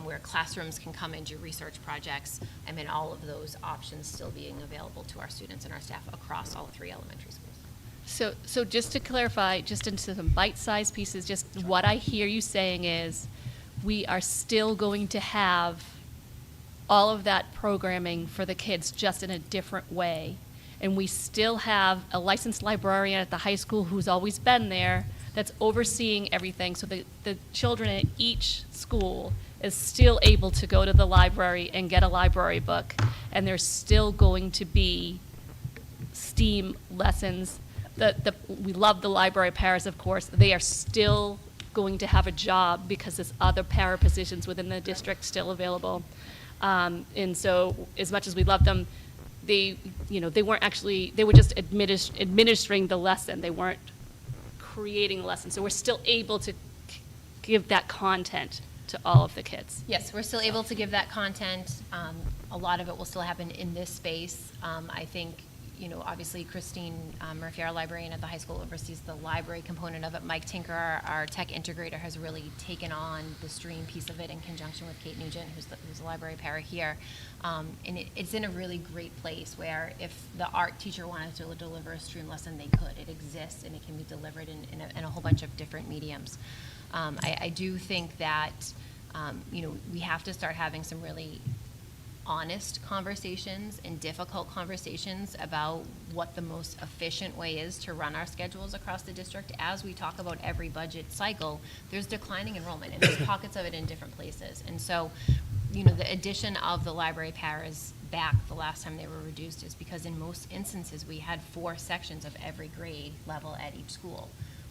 where classrooms can come and do research projects, and then all of those options still being available to our students and our staff across all 3 elementary schools. So just to clarify, just into some bite-sized pieces, just what I hear you saying is, we are still going to have all of that programming for the kids, just in a different way. And we still have a licensed librarian at the high school who's always been there, that's overseeing everything, so the children at each school is still able to go to the library and get a library book, and there's still going to be STEAM lessons. We love the library paras, of course. They are still going to have a job because there's other para positions within the district still available. And so, as much as we love them, they weren't actually, they were just administering the lesson. They weren't creating a lesson. So we're still able to give that content to all of the kids. Yes, we're still able to give that content. A lot of it will still happen in this space. I think, obviously Christine Murphy, our librarian at the high school, oversees the library component of it. Mike Tinker, our tech integrator, has really taken on the stream piece of it in conjunction with Kate Nugent, who's the library para here. And it's in a really great place where if the art teacher wanted to deliver a stream lesson, they could. It exists, and it can be delivered in a whole bunch of different mediums. I do think that, we have to start having some really honest conversations and difficult conversations about what the most efficient way is to run our schedules across the district. As we talk about every budget cycle, there's declining enrollment, and there's pockets of it in different places. And so, the addition of the library paras back the last time they were reduced is because in most instances, we had 4 sections of every grade level at each school.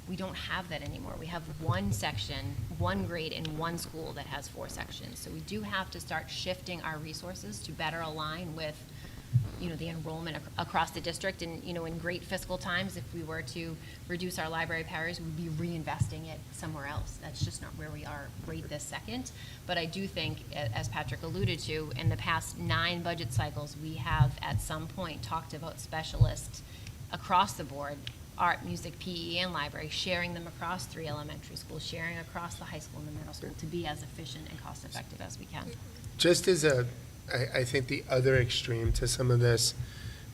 We don't have that anymore. We have 1 section, 1 grade in 1 school that has 4 sections. So we do have to start shifting our resources to better align with, the enrollment across the district. And, in great fiscal times, if we were to reduce our library paras, we'd be reinvesting it somewhere else. That's just not where we are right this second. But I do think, as Patrick alluded to, in the past 9 budget cycles, we have at some point talked about specialists across the board, art, music, PE, and library, sharing them across 3 elementary schools, sharing across the high school and the middle school to be as efficient and cost-effective as we can. Just as I think the other extreme to some of this,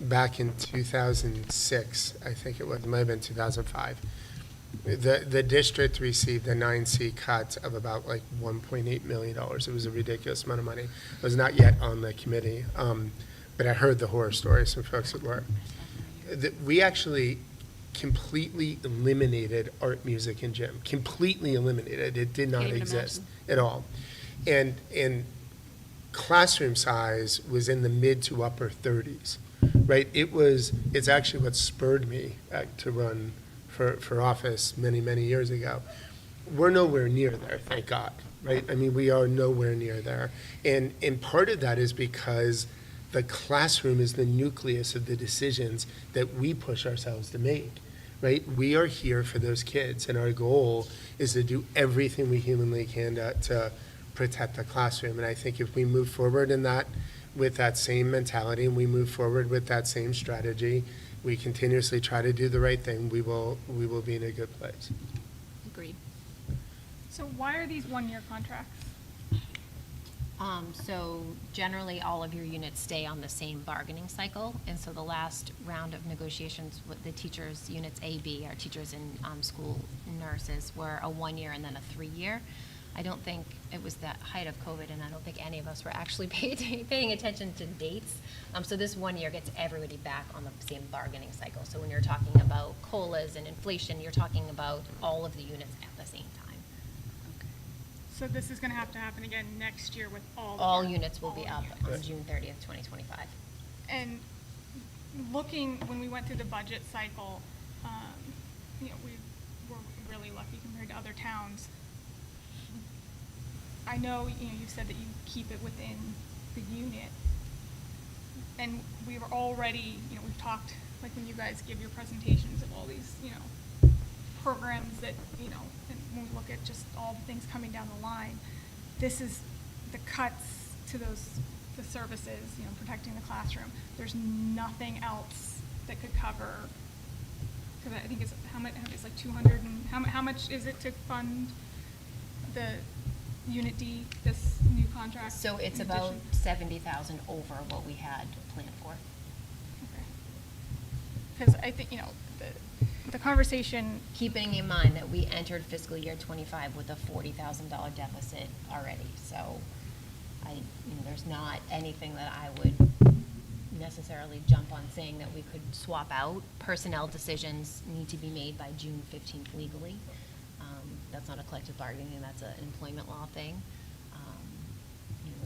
back in 2006, I think it might have been 2005, the district received a 9C cut of about like $1.8 million. It was a ridiculous amount of money. I was not yet on the committee, but I heard the horror stories from folks that were. We actually completely eliminated art, music, and gym. Completely eliminated. It did not Can't even exist imagine. at all. And classroom size was in the mid to upper 30s, right? It's actually what spurred me to run for office many, many years ago. We're nowhere near there, thank God, right? I mean, we are nowhere near there. And part of that is because the classroom is the nucleus of the decisions that we push ourselves to make, right? We are here for those kids, and our goal is to do everything we humanly can to protect the classroom. And I think if we move forward with that same mentality, and we move forward with that same strategy, we continuously try to do the right thing, we will be in a good place. Agreed. So why are these 1-year contracts? So generally, all of your units stay on the same bargaining cycle, and so the last round of negotiations with the teachers, units A, B, our teachers and school nurses, were a 1-year and then a 3-year. I don't think it was the height of COVID, and I don't think any of us were actually paying attention to dates. So this 1 year gets everybody back on the same bargaining cycle. So when you're talking about COLAs and inflation, you're talking about all of the units at the same time. So this is going to happen again next year with all. All units will be up units. on June 30th, 2025. And when we went through the budget cycle, we were really lucky compared to other towns. I know, you said that you keep it within the unit, And we were already, we've talked, like when you guys give your presentations of all these, programs that, and when we look at just all the things coming down the line, this is the cuts to the services, protecting the classroom. There's nothing else that could cover, because I think it's, how much, it's like 200 and, how much is it to fund the Unit D, this new contract? So it's in about addition? 70,000 over what we had planned for. Because I think, the conversation, Keeping in mind that we entered fiscal year '25 with a $40,000 deficit already, so there's not anything that I would necessarily jump on saying that we could swap out. Personnel decisions need to be made by June 15th legally. That's not a collective bargaining, that's an employment law thing.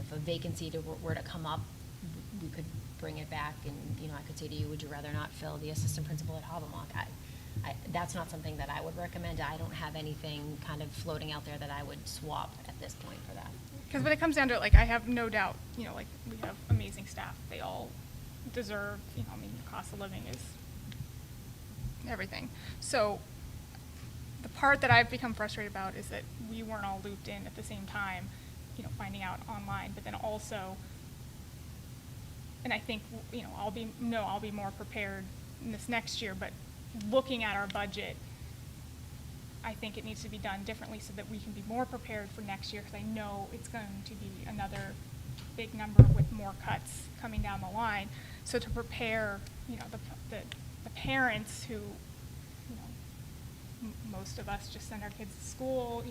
If a vacancy were to come up, we could bring it back and, I could say to you, would you rather not fill the assistant principal at Havamock? That's not something that I would recommend. I don't have anything kind of floating out there that I would swap at this point for that. because when it comes down to it, like, I have no doubt, like, we have amazing staff. They all deserve, the cost of living is everything. So the part that I've become frustrated about is that we weren't all looped in at the same time, finding out online, but then also, and I think, I'll be more prepared in this next year, but looking at our budget, I think it needs to be done differently so that we can be more prepared for next year, because I know it's going to be another big number with more cuts coming down the line. So to prepare, the parents who, most of us just send our kids to school,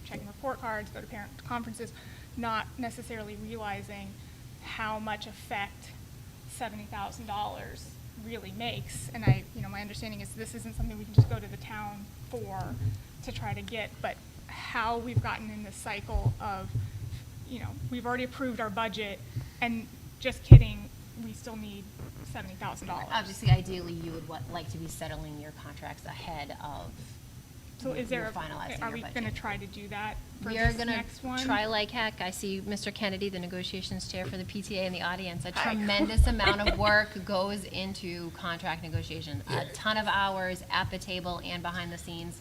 checking report cards, go to parent conferences, not necessarily realizing how much effect $70,000 really makes. And my understanding is this isn't something we can just go to the town for to try to get, but how we've gotten in this cycle of, we've already approved our budget, and just kidding, we still need $70,000. Obviously, ideally, you would like to be settling your contracts ahead of So is there, finalizing are your we budget. going to try to do that for We are this going to next one? try like heck. I see Mr. Kennedy, the negotiations chair for the PTA in the audience. A tremendous amount of work goes into contract negotiations. A ton of hours at the table and behind the scenes.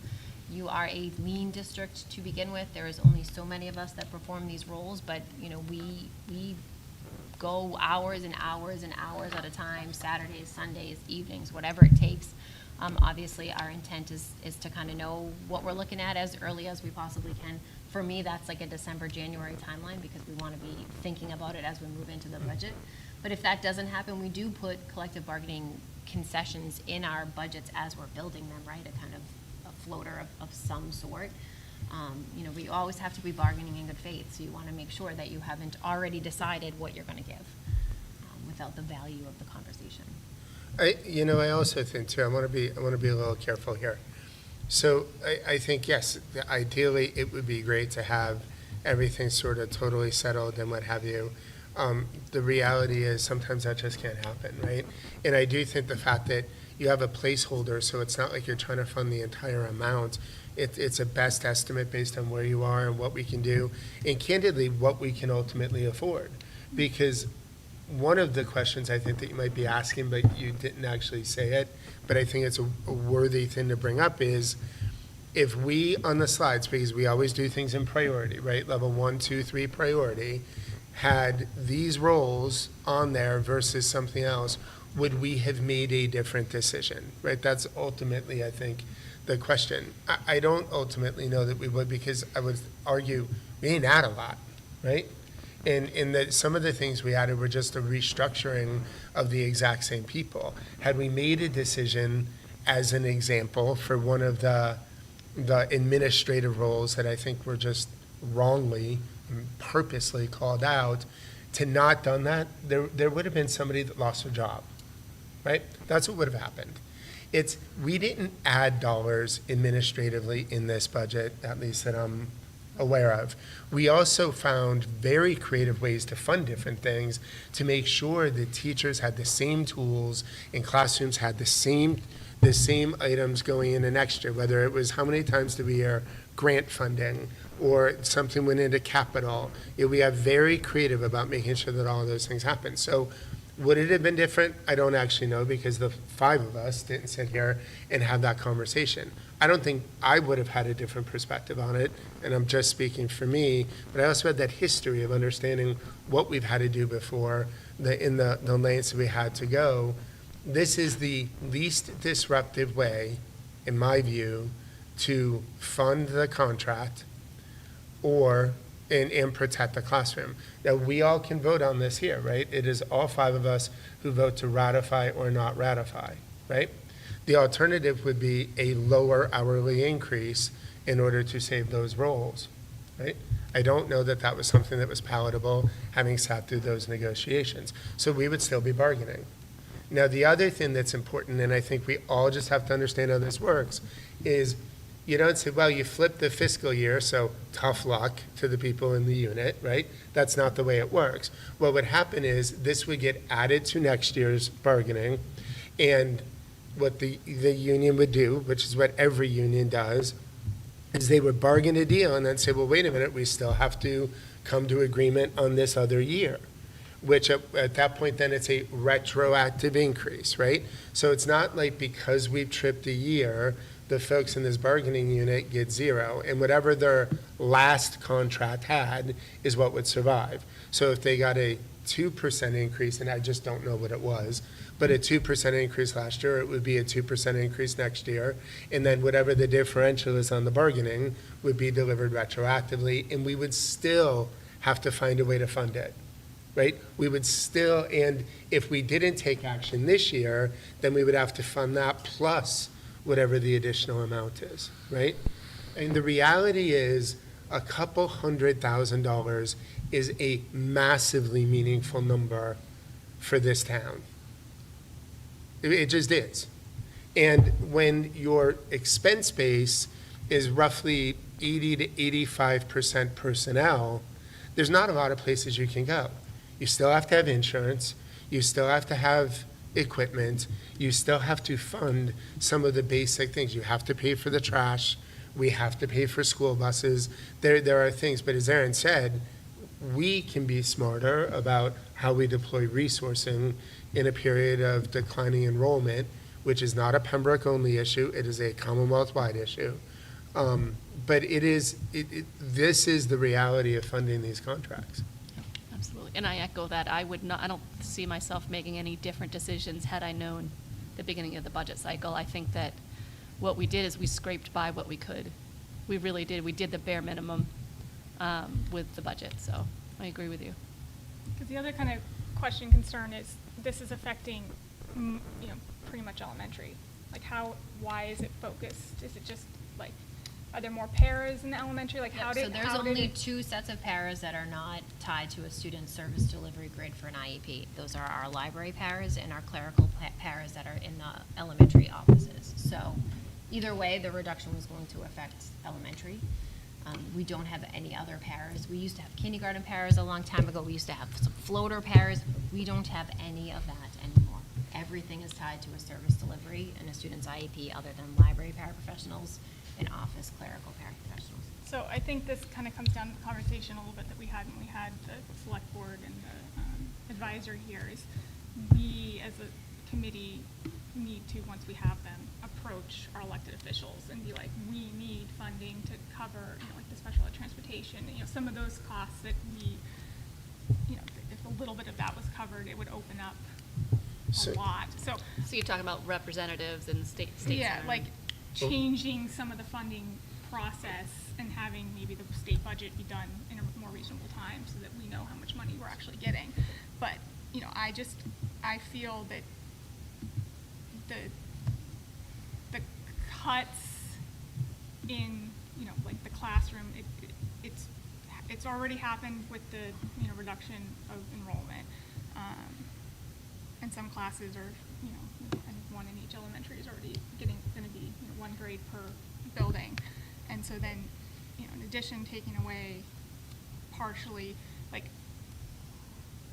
You are a lean district to begin with. There is only so many of us that perform these roles, but, we go hours and hours and hours at a time, Saturdays, Sundays, evenings, whatever it takes. Obviously, our intent is to kind of know what we're looking at as early as we possibly can. For me, that's like a December, January timeline, because we want to be thinking about it as we move into the budget. But if that doesn't happen, we do put collective bargaining concessions in our budgets as we're building them, right? A kind of a floater of some sort. We always have to be bargaining in good faith, so you want to make sure that you haven't already decided what you're going to give without the value of the conversation. I also think too, I want to be a little careful here. So I think, yes, ideally, it would be great to have everything sort of totally settled and what have you. The reality is sometimes that just can't happen, right? And I do think the fact that you have a placeholder, so it's not like you're trying to fund the entire amount. It's a best estimate based on where you are and what we can do, and candidly, what we can ultimately afford. Because one of the questions I think that you might be asking, but you didn't actually say it, but I think it's a worthy thing to bring up is, if we, on the slides, because we always do things in priority, right? Level 1, 2, 3 priority, had these roles on there versus something else, would we have made a different decision, right? That's ultimately, I think, the question. I don't ultimately know that we would, because I would argue we didn't add a lot, right? And that some of the things we added were just a restructuring of the exact same people. Had we made a decision, as an example, for one of the administrative roles that I think were just wrongly and purposely called out, to not done that, there would have been somebody that lost their job, right? That's what would have happened. We didn't add dollars administratively in this budget, at least that I'm aware of. We also found very creative ways to fund different things to make sure that teachers had the same tools and classrooms had the same items going into next year, whether it was how many times did we hear grant funding or something went into capital. We are very creative about making sure that all of those things happen. So Would it have been different? I don't actually know, because the five of us didn't sit here and have that conversation. I don't think I would have had a different perspective on it, and I'm just speaking for me, but I also had that history of understanding what we've had to do before, in the lengths we had to go. This is the least disruptive way, in my view, to fund the contract and protect the classroom. Now, we all can vote on this here, right? It is all five of us who vote to ratify or not ratify, right? The alternative would be a lower hourly increase in order to save those roles, right? I don't know that that was something that was palatable, having sat through those negotiations. So we would still be bargaining. Now, the other thing that's important, and I think we all just have to understand how this works, is you don't say, well, you flipped the fiscal year, so tough luck to the people in the unit, right? That's not the way it works. What would happen is this would get added to next year's bargaining, and what the union would do, which is what every union does, is they would bargain a deal and then say, well, wait a minute, we still have to come to agreement on this other year, which at that point, then it's a retroactive increase, right? So it's not like because we've tripped a year, the folks in this bargaining unit get zero, and whatever their last contract had is what would survive. So if they got a 2% increase, and I just don't know what it was, but a 2% increase last year, it would be a 2% increase next year, and then whatever the differential is on the bargaining would be delivered retroactively, and we would still have to find a way to fund it, right? We would still, and if we didn't take action this year, then we would have to fund that plus whatever the additional amount is, right? And the reality is, a couple $100,000 is a massively meaningful number for this town. It just is. And when your expense base is roughly 80 to 85% personnel, there's not a lot of places you can go. You still have to have insurance, you still have to have equipment, you still have to fund some of the basic things. You have to pay for the trash, we have to pay for school buses. There are things, but as Aaron said, we can be smarter about how we deploy resourcing in a period of declining enrollment, which is not a Pembroke-only issue, it is a Commonwealth-wide issue. But this is the reality of funding these contracts. Absolutely, and I echo that. I don't see myself making any different decisions had I known the beginning of the budget cycle. I think that what we did is we scraped by what we could. We really did. We did the bare minimum with the budget, so I agree with you. Because the other kind of question, concern is this is affecting, pretty much elementary. Like why is it focused? Is it just like, are there more paras in the elementary? Like So there's only 2 sets of paras that are not tied to a student service delivery grid for an IEP. Those are our library paras and our clerical paras that are in the elementary offices. So either way, the reduction was going to affect elementary. We don't have any other paras. We used to have kindergarten paras a long time ago. We used to have some floater paras. We don't have any of that anymore. Everything is tied to a service delivery and a student's IEP other than library paraprofessionals and office clerical paraprofessionals. So I think this kind of comes down to the conversation a little bit that we had when we had the select board and the advisor here is we as a committee need to, once we have them, approach our elected officials and be like, we need funding to cover, like the special ed transportation, some of those costs that we, if a little bit of that was covered, it would open up a lot. So you're talking about representatives and state yeah, senators. like changing some of the funding process and having maybe the state budget be done in a more reasonable time so that we know how much money we're actually getting. But, I feel that the cuts in, like the classroom, it's already happened with the, reduction of enrollment. And some classes are, and one in each elementary is already gonna be, 1 grade per building. And so then, in addition, taking away partially, like,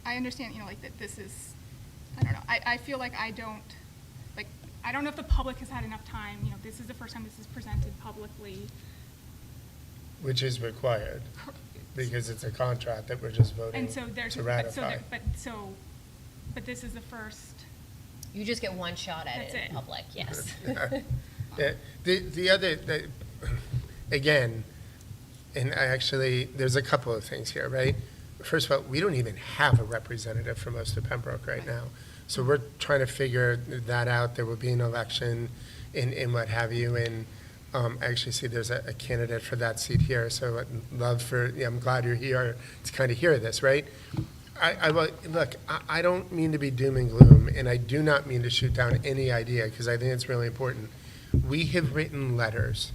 I understand, that this is, I don't know, I feel like I don't know if the public has had enough time, this is the first time this is presented publicly. Which is required, because it's a contract that we're just voting And so there's, to ratify. so But this is the first, You just get one shot at That's it in it. public, yes. Yeah, again, and I actually, there's a couple of things here, right? First of all, we don't even have a representative for most of Pembroke right now. So we're trying to figure that out. There will be an election in what have you, and I actually see there's a candidate for that seat here, so I'd love for, yeah, I'm glad you're here to kind of hear this, right? Look, I don't mean to be doom and gloom, and I do not mean to shoot down any idea, because I think it's really important. We have written letters.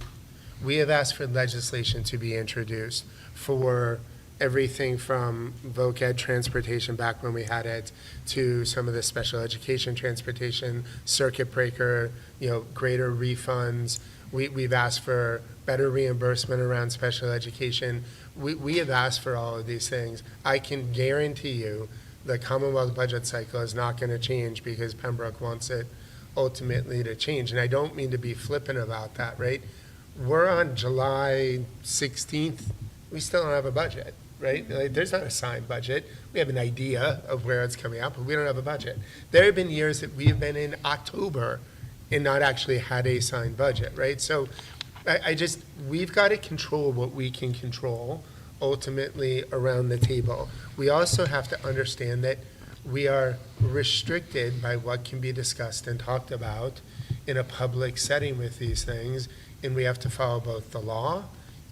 We have asked for legislation to be introduced for everything from voc ed transportation back when we had it, to some of the special education transportation, circuit breaker, greater refunds. We've asked for better reimbursement around special education. We have asked for all of these things. I can guarantee you the Commonwealth budget cycle is not going to change because Pembroke wants it ultimately to change. And I don't mean to be flippant about that, right? We're on July 16th. We still don't have a budget, right? Like, there's not a signed budget. We have an idea of where it's coming out, but we don't have a budget. There have been years that we have been in October and not actually had a signed budget, right? So we've got to control what we can control ultimately around the table. We also have to understand that we are restricted by what can be discussed and talked about in a public setting with these things, and we have to follow both the law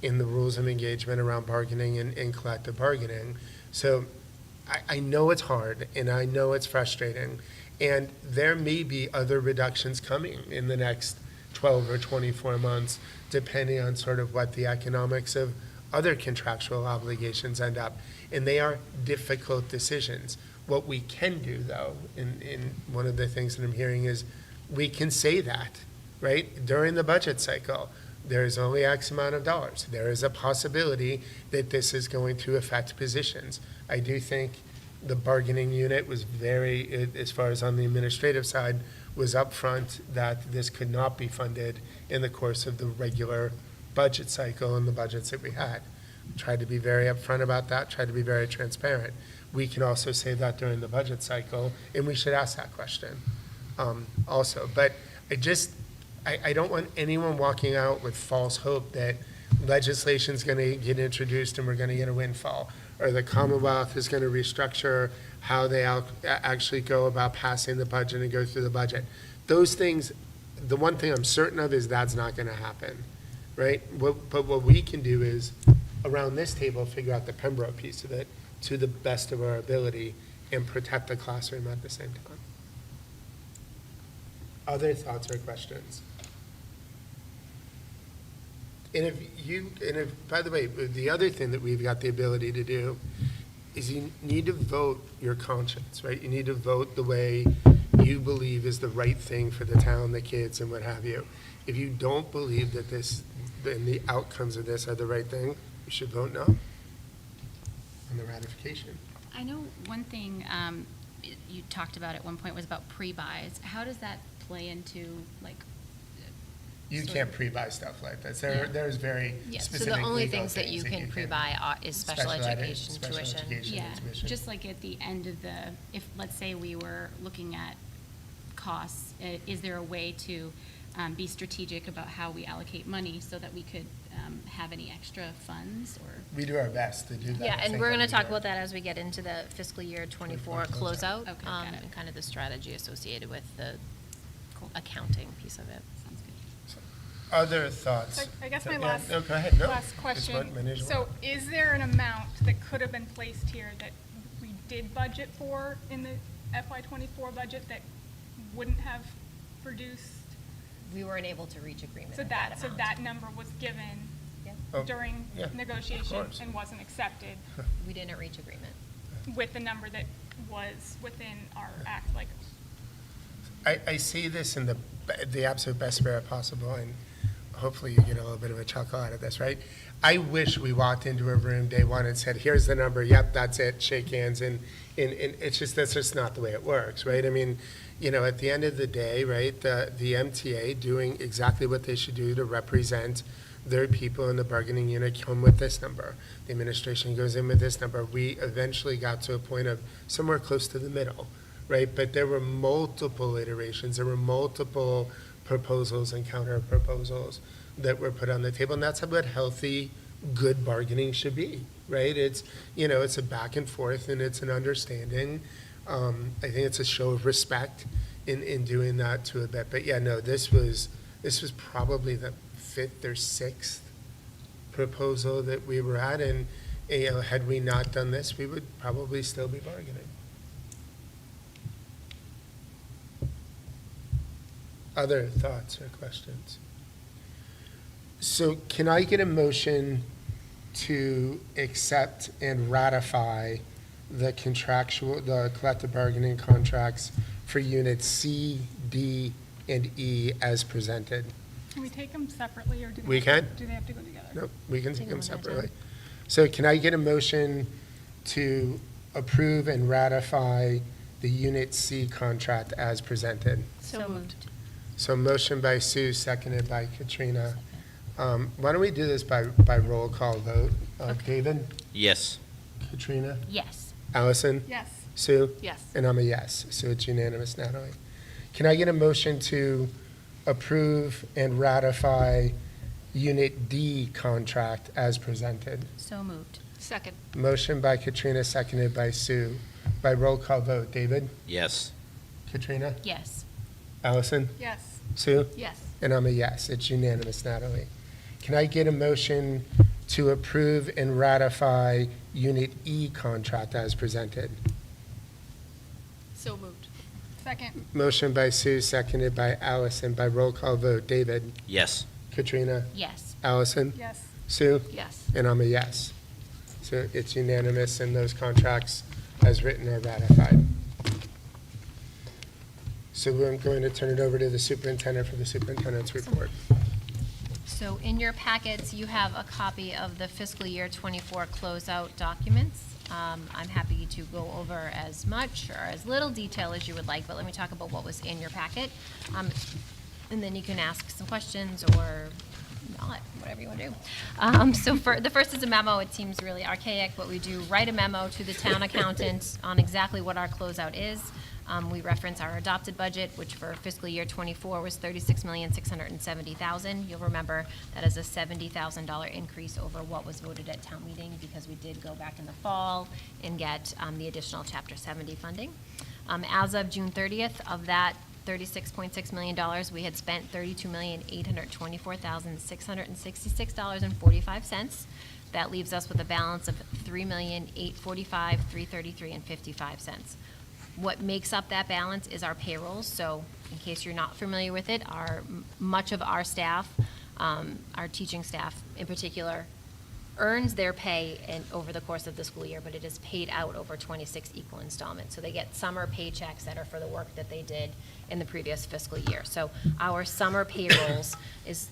and the rules of engagement around bargaining and collective bargaining. So I know it's hard, and I know it's frustrating, and there may be other reductions coming in the next 12 or 24 months, depending on sort of what the economics of other contractual obligations end up. And they are difficult decisions. What we can do, though, and one of the things that I'm hearing is we can say that, right? During the budget cycle, there's only X amount of dollars. There is a possibility that this is going to affect positions. I do think the bargaining unit was very, as far as on the administrative side, was upfront that this could not be funded in the course of the regular budget cycle and the budgets that we had. Tried to be very upfront about that, tried to be very transparent. We can also say that during the budget cycle, and we should ask that question also. But I don't want anyone walking out with false hope that legislation's going to get introduced and we're going to get a windfall, or the Commonwealth is going to restructure how they actually go about passing the budget and go through the budget. Those things, the one thing I'm certain of is that's not going to happen, right? But what we can do is, around this table, figure out the Pembroke piece of it to the best of our ability and protect the classroom at the same time. Other thoughts or questions? And by the way, the other thing that we've got the ability to do is you need to vote your conscience, right? You need to vote the way you believe is the right thing for the town, the kids, and what have you. If you don't believe that and the outcomes of this are the right thing, you should vote no on the ratification. I know one thing you talked about at one point was about pre-buys. How does that play into, like? You sort can't of- pre-buy stuff like this. Yeah. There's very Yes, so specific the only legal things that you can pre-buy is special education tuition. Yeah, and tuition. just like at the end of if, let's say we were looking at costs, is there a way to be strategic about how we allocate money so that we could have any extra funds, or? We do our best to do that. Yeah, I and think we're going to every talk year. about that as we get into the fiscal year '24 closeout. closeout, Okay, got it. and kind of the strategy associated with the accounting piece of it. Sounds good. Other thoughts? So I guess my Yeah, last, no, go ahead. No, last it's question. what manage So well. is there an amount that could have been placed here that we did budget for in the FY '24 budget that wouldn't have produced? We weren't able to reach agreement So at that that, amount. so that number was given Oh, during yeah, of negotiations course. and wasn't accepted We didn't reach agreement. with the number that was within our act, like, I see this in the absolute best spirit possible, and hopefully you get a little bit of a chuckle out of this, right? I wish we walked into a room day one and said, here's the number, yep, that's it, shake hands, and it's just, that's just not the way it works, right? I mean, at the end of the day, right, the MTA doing exactly what they should do to represent their people in the bargaining unit come with this number. The administration goes in with this number. We eventually got to a point of somewhere close to the middle, right? But there were multiple iterations, there were multiple proposals and counter proposals that were put on the table, and that's what healthy, good bargaining should be, right? It's, it's a back and forth, and it's an understanding. I think it's a show of respect in doing that to a bit. But yeah, no, this was probably the 5th or 6th proposal that we were at, and had we not done this, we would probably still be bargaining. Other thoughts or questions? So can I get a motion to accept and ratify the collective bargaining contracts for units C, D, and E as presented? Can we take them separately, or do We can. do they have to go together? No, we can take Take them them one at a separately. time. So can I get a motion to approve and ratify the Unit C contract as presented? So moved. So motion by Sue, seconded by Katrina. Why don't we do this by roll call vote? David? Yes. Katrina? Yes. Allison? Yes. Sue? Yes. And I'm a yes, so it's unanimous, Natalie. Can I get a motion to approve and ratify Unit D contract as presented? So moved. Second. Motion by Katrina, seconded by Sue. By roll call vote, David? Yes. Katrina? Yes. Allison? Yes. Sue? Yes. And I'm a yes. It's unanimous, Natalie. Can I get a motion to approve and ratify Unit E contract as presented? So moved. Second. Motion by Sue, seconded by Allison. By roll call vote, David? Yes. Katrina? Yes. Allison? Yes. Sue? Yes. And I'm a yes. So it's unanimous, and those contracts as written are ratified. So I'm going to turn it over to the superintendent for the superintendent's report. So in your packets, you have a copy of the fiscal year '24 closeout documents. I'm happy to go over as much or as little detail as you would like, but let me talk about what was in your packet. And then you can ask some questions or not, whatever you want to do. So the first is a memo. It seems really archaic, but we do write a memo to the town accountant on exactly what our closeout is. We reference our adopted budget, which for fiscal year '24 was $36,670,000. You'll remember that is a $70,000 increase over what was voted at town meeting, because we did go back in the fall and get the additional Chapter 70 funding. As of June 30th, of that $36.6 million, we had spent $32,824,666.45. That leaves us with a balance of $3,845,333.55. What makes up that balance is our payrolls. So in case you're not familiar with it, much of our staff, our teaching staff in particular, earns their pay over the course of the school year, but it is paid out over 26 equal installments. So they get summer paychecks that are for the work that they did in the previous fiscal year. So our summer payrolls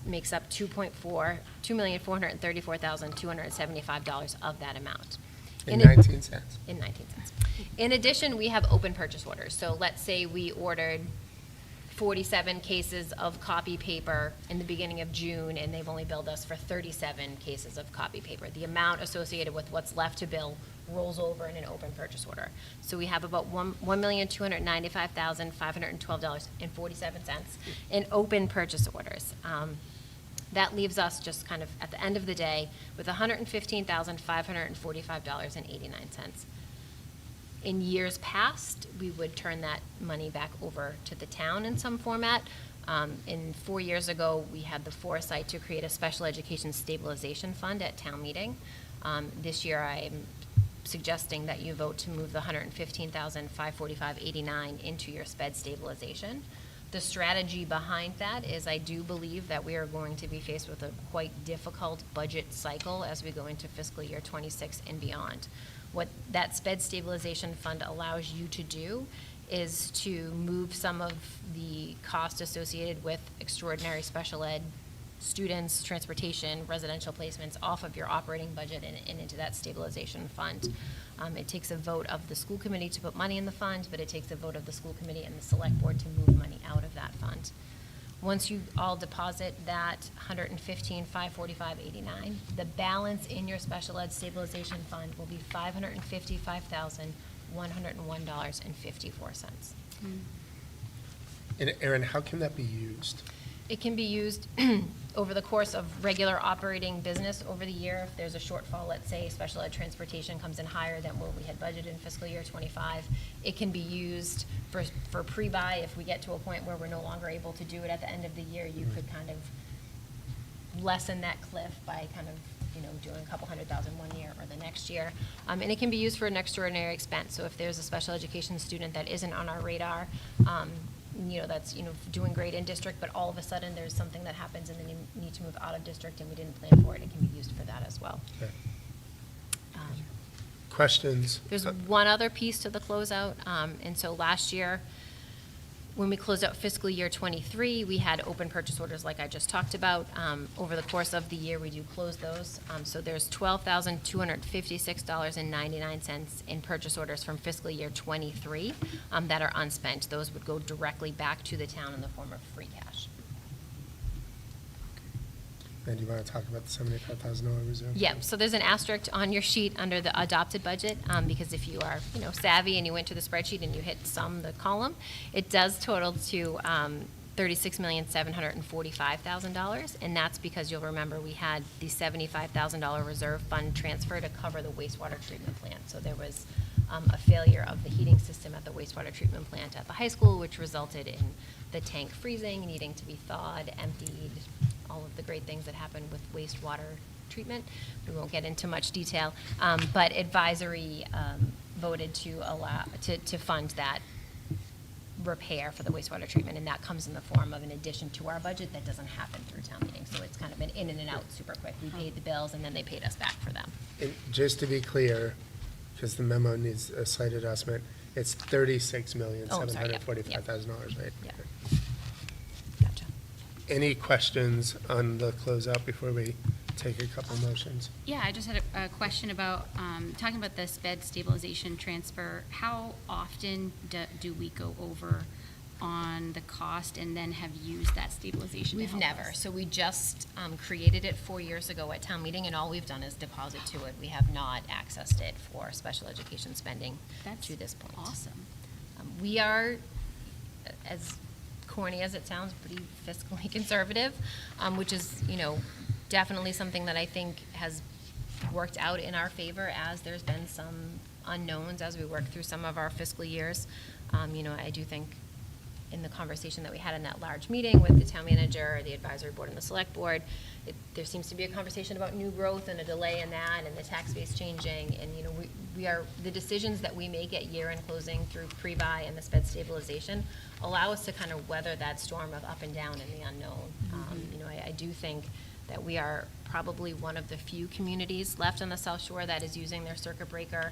makes up $2,434,275 of that amount. In 19 cents. In 19 cents. In addition, we have open purchase orders. So let's say we ordered 47 cases of copy paper in the beginning of June, and they've only billed us for 37 cases of copy paper. The amount associated with what's left to bill rolls over in an open purchase order. So we have about $1,295,512.47 in open purchase orders. That leaves us just kind of at the end of the day with $115,545.89. In years past, we would turn that money back over to the town in some format. 4 years ago, we had the foresight to create a special education stabilization fund at town meeting. This year, I'm suggesting that you vote to move the $115,545.89 into your sped stabilization. The strategy behind that is I do believe that we are going to be faced with a quite difficult budget cycle as we go into fiscal year '26 and beyond. What that sped stabilization fund allows you to do is to move some of the cost associated with extraordinary special ed students, transportation, residential placements off of your operating budget and into that stabilization fund. It takes a vote of the school committee to put money in the fund, but it takes a vote of the school committee and the select board to move money out of that fund. Once you all deposit that $115,545.89, the balance in your special ed stabilization fund will be $555,100 $101.54. And Aaron, how can that be used? It can be used over the course of regular operating business over the year. If there's a shortfall, let's say special ed transportation comes in higher than what we had budgeted in fiscal year '25, it can be used for pre-buy. If we get to a point where we're no longer able to do it at the end of the year, you could kind of lessen that cliff by kind of, doing a couple $100,000 one year or the next year. And it can be used for an extraordinary expense. So if there's a special education student that isn't on our radar, that's, doing great in district, but all of a sudden there's something that happens and then you need to move out of district and we didn't plan for it, it can be used for that as well. Okay. Questions? There's one other piece to the closeout, and so last year, when we closed out fiscal year '23, we had open purchase orders like I just talked about. Over the course of the year, we do close those. So there's $12,256.99 in purchase orders from fiscal year '23 that are unspent. Those would go directly back to the town in the form of free cash. And do you want to talk about the $75,000 reserve? Yeah, so there's an asterisk on your sheet under the adopted budget, because if you are, savvy and you went to the spreadsheet and you hit the column, it does total to $36,745,000, and that's because you'll remember we had the $75,000 reserve fund transfer to cover the wastewater treatment plant. So there was a failure of the heating system at the wastewater treatment plant at the high school, which resulted in the tank freezing, needing to be thawed, emptied, all of the great things that happen with wastewater treatment. We won't get into much detail, but advisory voted to allow, to fund that repair for the wastewater treatment, and that comes in the form of an addition to our budget that doesn't happen through town meeting. So it's kind of an in and out super quick. We paid the bills and then they paid us back for them. And just to be clear, because the memo needs a slight adjustment, it's $36,745,000, right? Yeah. Okay. Gotcha. Any questions on the closeout before we take a couple motions? Yeah, I just had a question about, talking about the sped stabilization transfer. How often do we go over on the cost and then have used that stabilization to We've help never. us? So we just created it 4 years ago at town meeting, and all we've done is deposit to it. We have not accessed it for special education spending That's to this point. awesome. We are, as corny as it sounds, pretty fiscally conservative, which is, definitely something that I think has worked out in our favor as there's been some unknowns as we work through some of our fiscal years. I do think in the conversation that we had in that large meeting with the town manager, the advisory board, and the select board, there seems to be a conversation about new growth and a delay in that, and the tax base changing, and we are, the decisions that we make at year-end closing through pre-buy and the sped stabilization allow us to kind of weather that storm of up and down and the unknown. I do think that we are probably one of the few communities left on the South Shore that is using their circuit breaker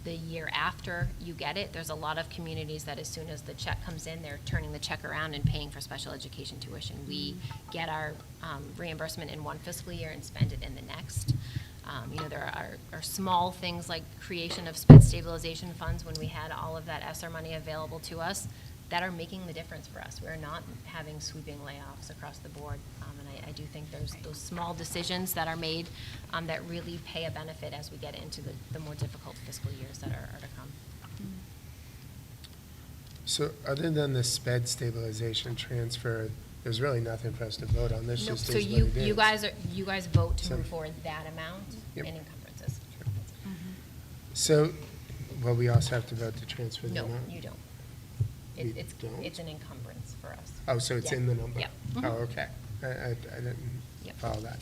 the year after you get it. There's a lot of communities that as soon as the check comes in, they're turning the check around and paying for special education tuition. We get our reimbursement in one fiscal year and spend it in the next. There are small things like creation of sped stabilization funds when we had all of that ESSER money available to us that are making the difference for us. We're not having sweeping layoffs across the board. And I do think there's those small decisions that are made that really pay a benefit as we get into the more difficult fiscal years that are to come. So other than the sped stabilization transfer, there's really nothing for us to vote on. This Nope. just So is what it is. you guys vote to So- move forward that amount Yep. in encumbrances. So, well, we also have to vote to transfer the No, amount? you don't. We It's don't? an encumbrance for us. Oh, so it's Yeah. in the number? Yep. Oh, Mhm. okay. I didn't Yep. follow that.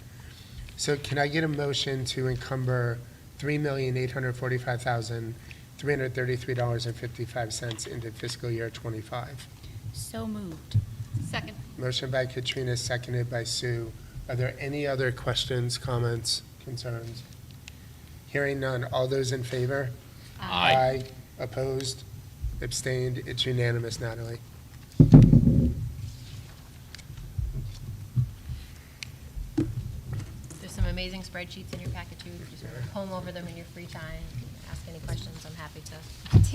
So can I get a motion to encumber $3,845,333.55 into fiscal year '25? So moved. Second. Motion by Katrina, seconded by Sue. Are there any other questions, comments, concerns? Hearing none. All those in favor? Aye. Opposed? Abstained? It's unanimous, Natalie. There's some amazing spreadsheets in your packet too. If you sort of comb over them in your free time, ask any questions, I'm happy to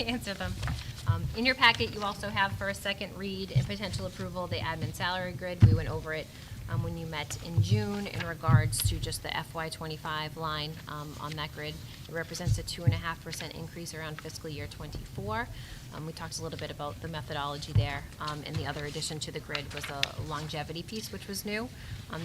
answer them. In your packet, you also have for a second read and potential approval, the admin salary grid. We went over it when you met in June in regards to just the FY25 line on that grid. It represents a 2.5% increase around fiscal year '24. We talked a little bit about the methodology there, and the other addition to the grid was a longevity piece, which was new.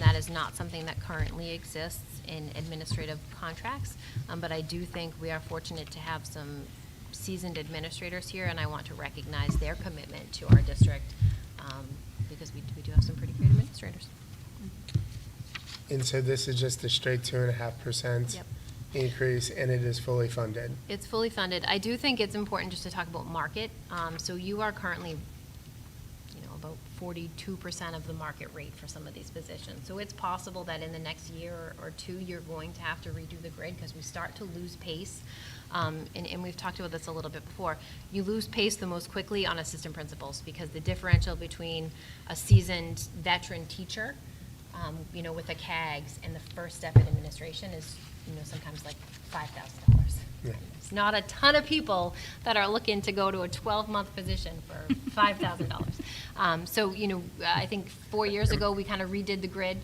That is not something that currently exists in administrative contracts, but I do think we are fortunate to have some seasoned administrators here, and I want to recognize their commitment to our district, because we do have some pretty great administrators. And so this is just a straight 2.5% Yep. increase, and it is fully funded. It's fully funded. I do think it's important just to talk about market. So you are currently, about 42% of the market rate for some of these positions. So it's possible that in the next year or two, you're going to have to redo the grid because we start to lose pace. And we've talked about this a little bit before. You lose pace the most quickly on assistant principals because the differential between a seasoned veteran teacher, with the CAGs and the first step in administration is, sometimes like $5,000. Yeah. There's not a ton of people that are looking to go to a 12-month position for $5,000. So, I think 4 years ago, we kind of redid the grid.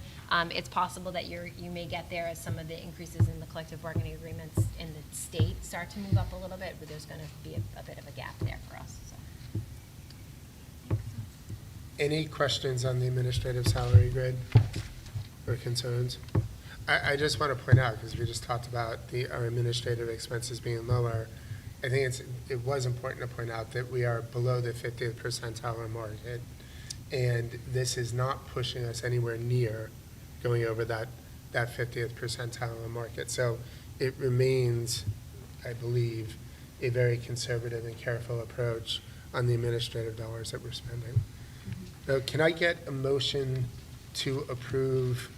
It's possible that you may get there as some of the increases in the collective bargaining agreements in the state start to move up a little bit, but there's going to be a bit of a gap there for us. So. Any questions on the administrative salary grid or concerns? I just want to point out, because we just talked about our administrative expenses being lower, I think it was important to point out that we are below the 50th percentile in market, and this is not pushing us anywhere near going over that 50th percentile in market. So it remains, I believe, a very conservative and careful approach on the administrative dollars that we're spending. Now, can I get a motion to approve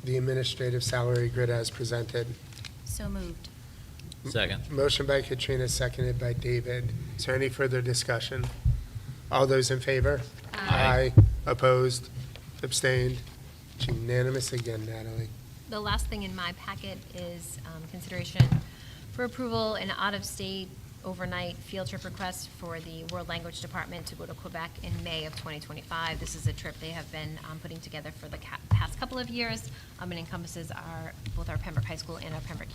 the administrative salary grid as presented? So moved. Second. Motion by Katrina, seconded by David. Is there any further discussion? All those in favor? Aye. Opposed? Abstained? It's unanimous again, Natalie. The last thing in my packet is consideration for approval an out-of-state overnight field trip request for the World Language Department to go to Quebec in May of 2025. This is a trip they have been putting together for the past couple of years. It encompasses both our Pembroke High School and our Pembroke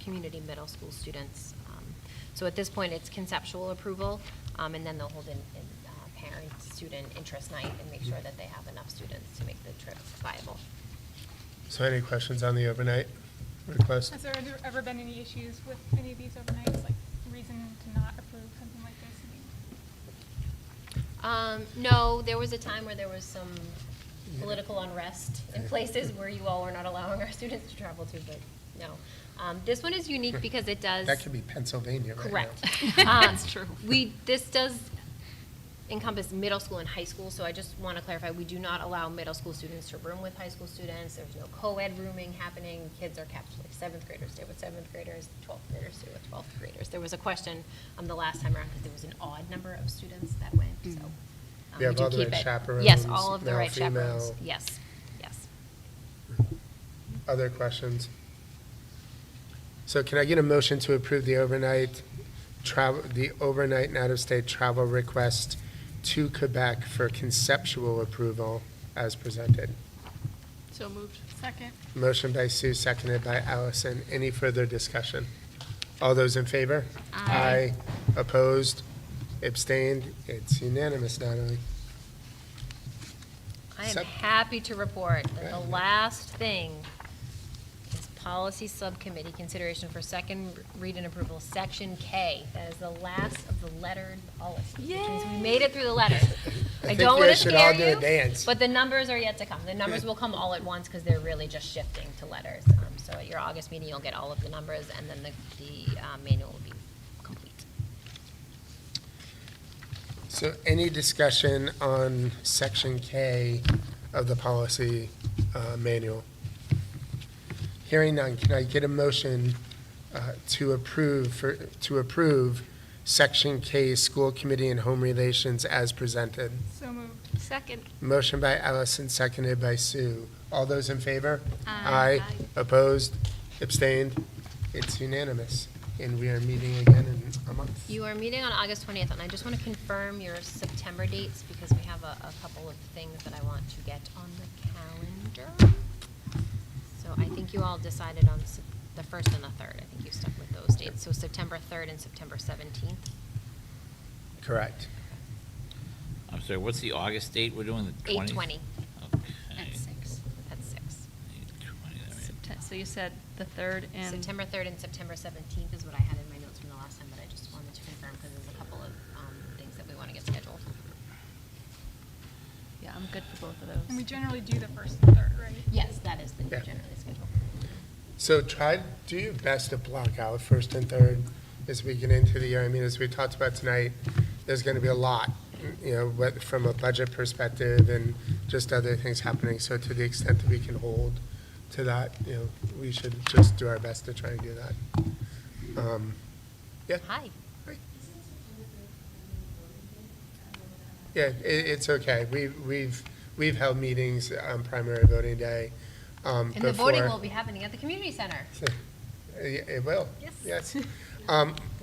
Community Middle School students. So at this point, it's conceptual approval, and then they'll hold in parent-student interest night and make sure that they have enough students to make the trip viable. So any questions on the overnight request? Has there ever been any issues with any of these overnights, like reason to not approve something like this? No, there was a time where there was some political unrest in places where you all were not allowing our students to travel to, but no. This one is unique because it does. That could be Pennsylvania right now. Correct. That's true. This does encompass middle school and high school, so I just want to clarify, we do not allow middle school students to room with high school students. There's no co-ed rooming happening. Kids are kept, like 7th graders stay with 7th graders, 12th graders stay with 12th graders. There was a question the last time around because there was an odd number of students that went, so. You have we do all the keep right it. chaperones, Yes, all of the male, right chaperones. female. Yes, yes. Other questions? So can I get a motion to approve the overnight and out-of-state travel request to Quebec for conceptual approval as presented? So moved. Second. Motion by Sue, seconded by Allison. Any further discussion? All those in favor? Aye. Opposed? Abstained? It's unanimous, Natalie. I am Sub- happy to report that the last thing is policy subcommittee consideration for second read and approval, section K. That is the last of the lettered policies. Which means we made it through the letters. I think don't you want to should all scare do a you, dance. but the numbers are yet to come. The numbers will come all at once because they're really just shifting to letters. So at your August meeting, you'll get all of the numbers, and then the manual will be complete. So any discussion on section K of the policy manual? Hearing none, can I get a motion to approve section K, school committee and home relations as presented? So moved. Second. Motion by Allison, seconded by Sue. All those in favor? Aye. Opposed? Abstained? It's unanimous. and we are meeting again in a month. You are meeting on August 20th, and I just want to confirm your September dates because we have a couple of things that I want to get on the calendar. So I think you all decided on the 1st and the 3rd. I think you stuck with those dates. So September 3rd and September 17th. Correct. I'm sorry, what's the August date we're doing, the 20th? 8/20 Okay. At 6. at 6. 8/20, all right. So you said the 3rd and. September 3rd and September 17th is what I had in my notes from the last time, but I just wanted to confirm because there's a couple of things that we want to get scheduled. Yeah, I'm good for both of those. And we generally do the first and third, right? Yes, that is the Yeah. generally scheduled. So do your best to block out 1st and 3rd as we get into the year. I mean, as we talked about tonight, there's going to be a lot, from a budget perspective and just other things happening. So to the extent that we can hold to that, we should just do our best to try and do that. Yeah. Hi. Yeah, it's okay. We've held meetings on primary voting day. And the voting before. will be happening at the community center. It will. Yes.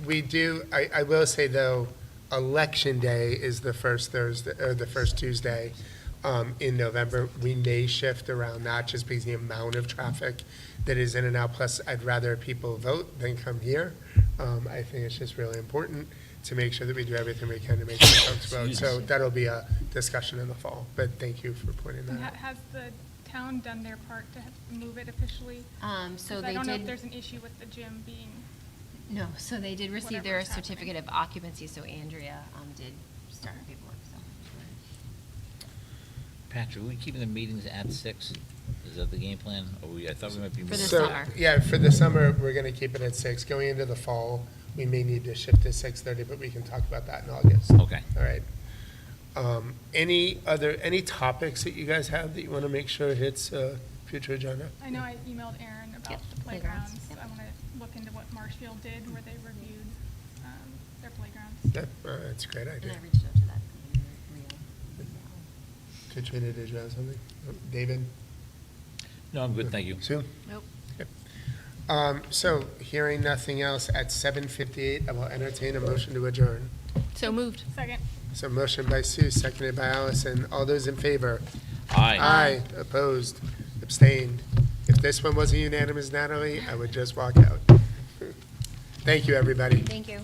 We do, I will say though, Election Day is the first Thursday, or the first Tuesday in November. We may shift around that just because the amount of traffic that is in and out. Plus, I'd rather people vote than come here. I think it's just really important to make sure that we do everything we can to make sure folks vote. So that'll be a discussion in the fall, but thank you for pointing And that out. has the town done their part to move it officially? So 'Cause they I don't know if did, there's an issue with the gym being, no, so they did receive their Whatever's happening. certificate of occupancy, so Andrea did start her paperwork, so. Patrick, are we keeping the meetings at 6? Is that the game plan? I thought we might be For moving. the So, summer. yeah, for the summer, we're going to keep it at 6. Going into the fall, we may need to shift to 6:30, but we can talk about that in August. Okay. All right. Any topics that you guys have that you want to make sure hits future agenda? I know I emailed Aaron about Yep, the playgrounds, playgrounds. yep. I want to look into what Marshfield did, where they reviewed their playgrounds. Yeah, that's a great And idea. I reached out to that Rio. Katrina, did you have something? David? No, I'm good, thank you. Sue? Nope. So, hearing nothing else, at 7:58, I will entertain a motion to adjourn. So moved. Second. So motion by Sue, seconded by Allison. All those in favor? Aye. Aye. Opposed? Abstained? If this one wasn't unanimous, Natalie, I would just walk out. Thank you, everybody. Thank you.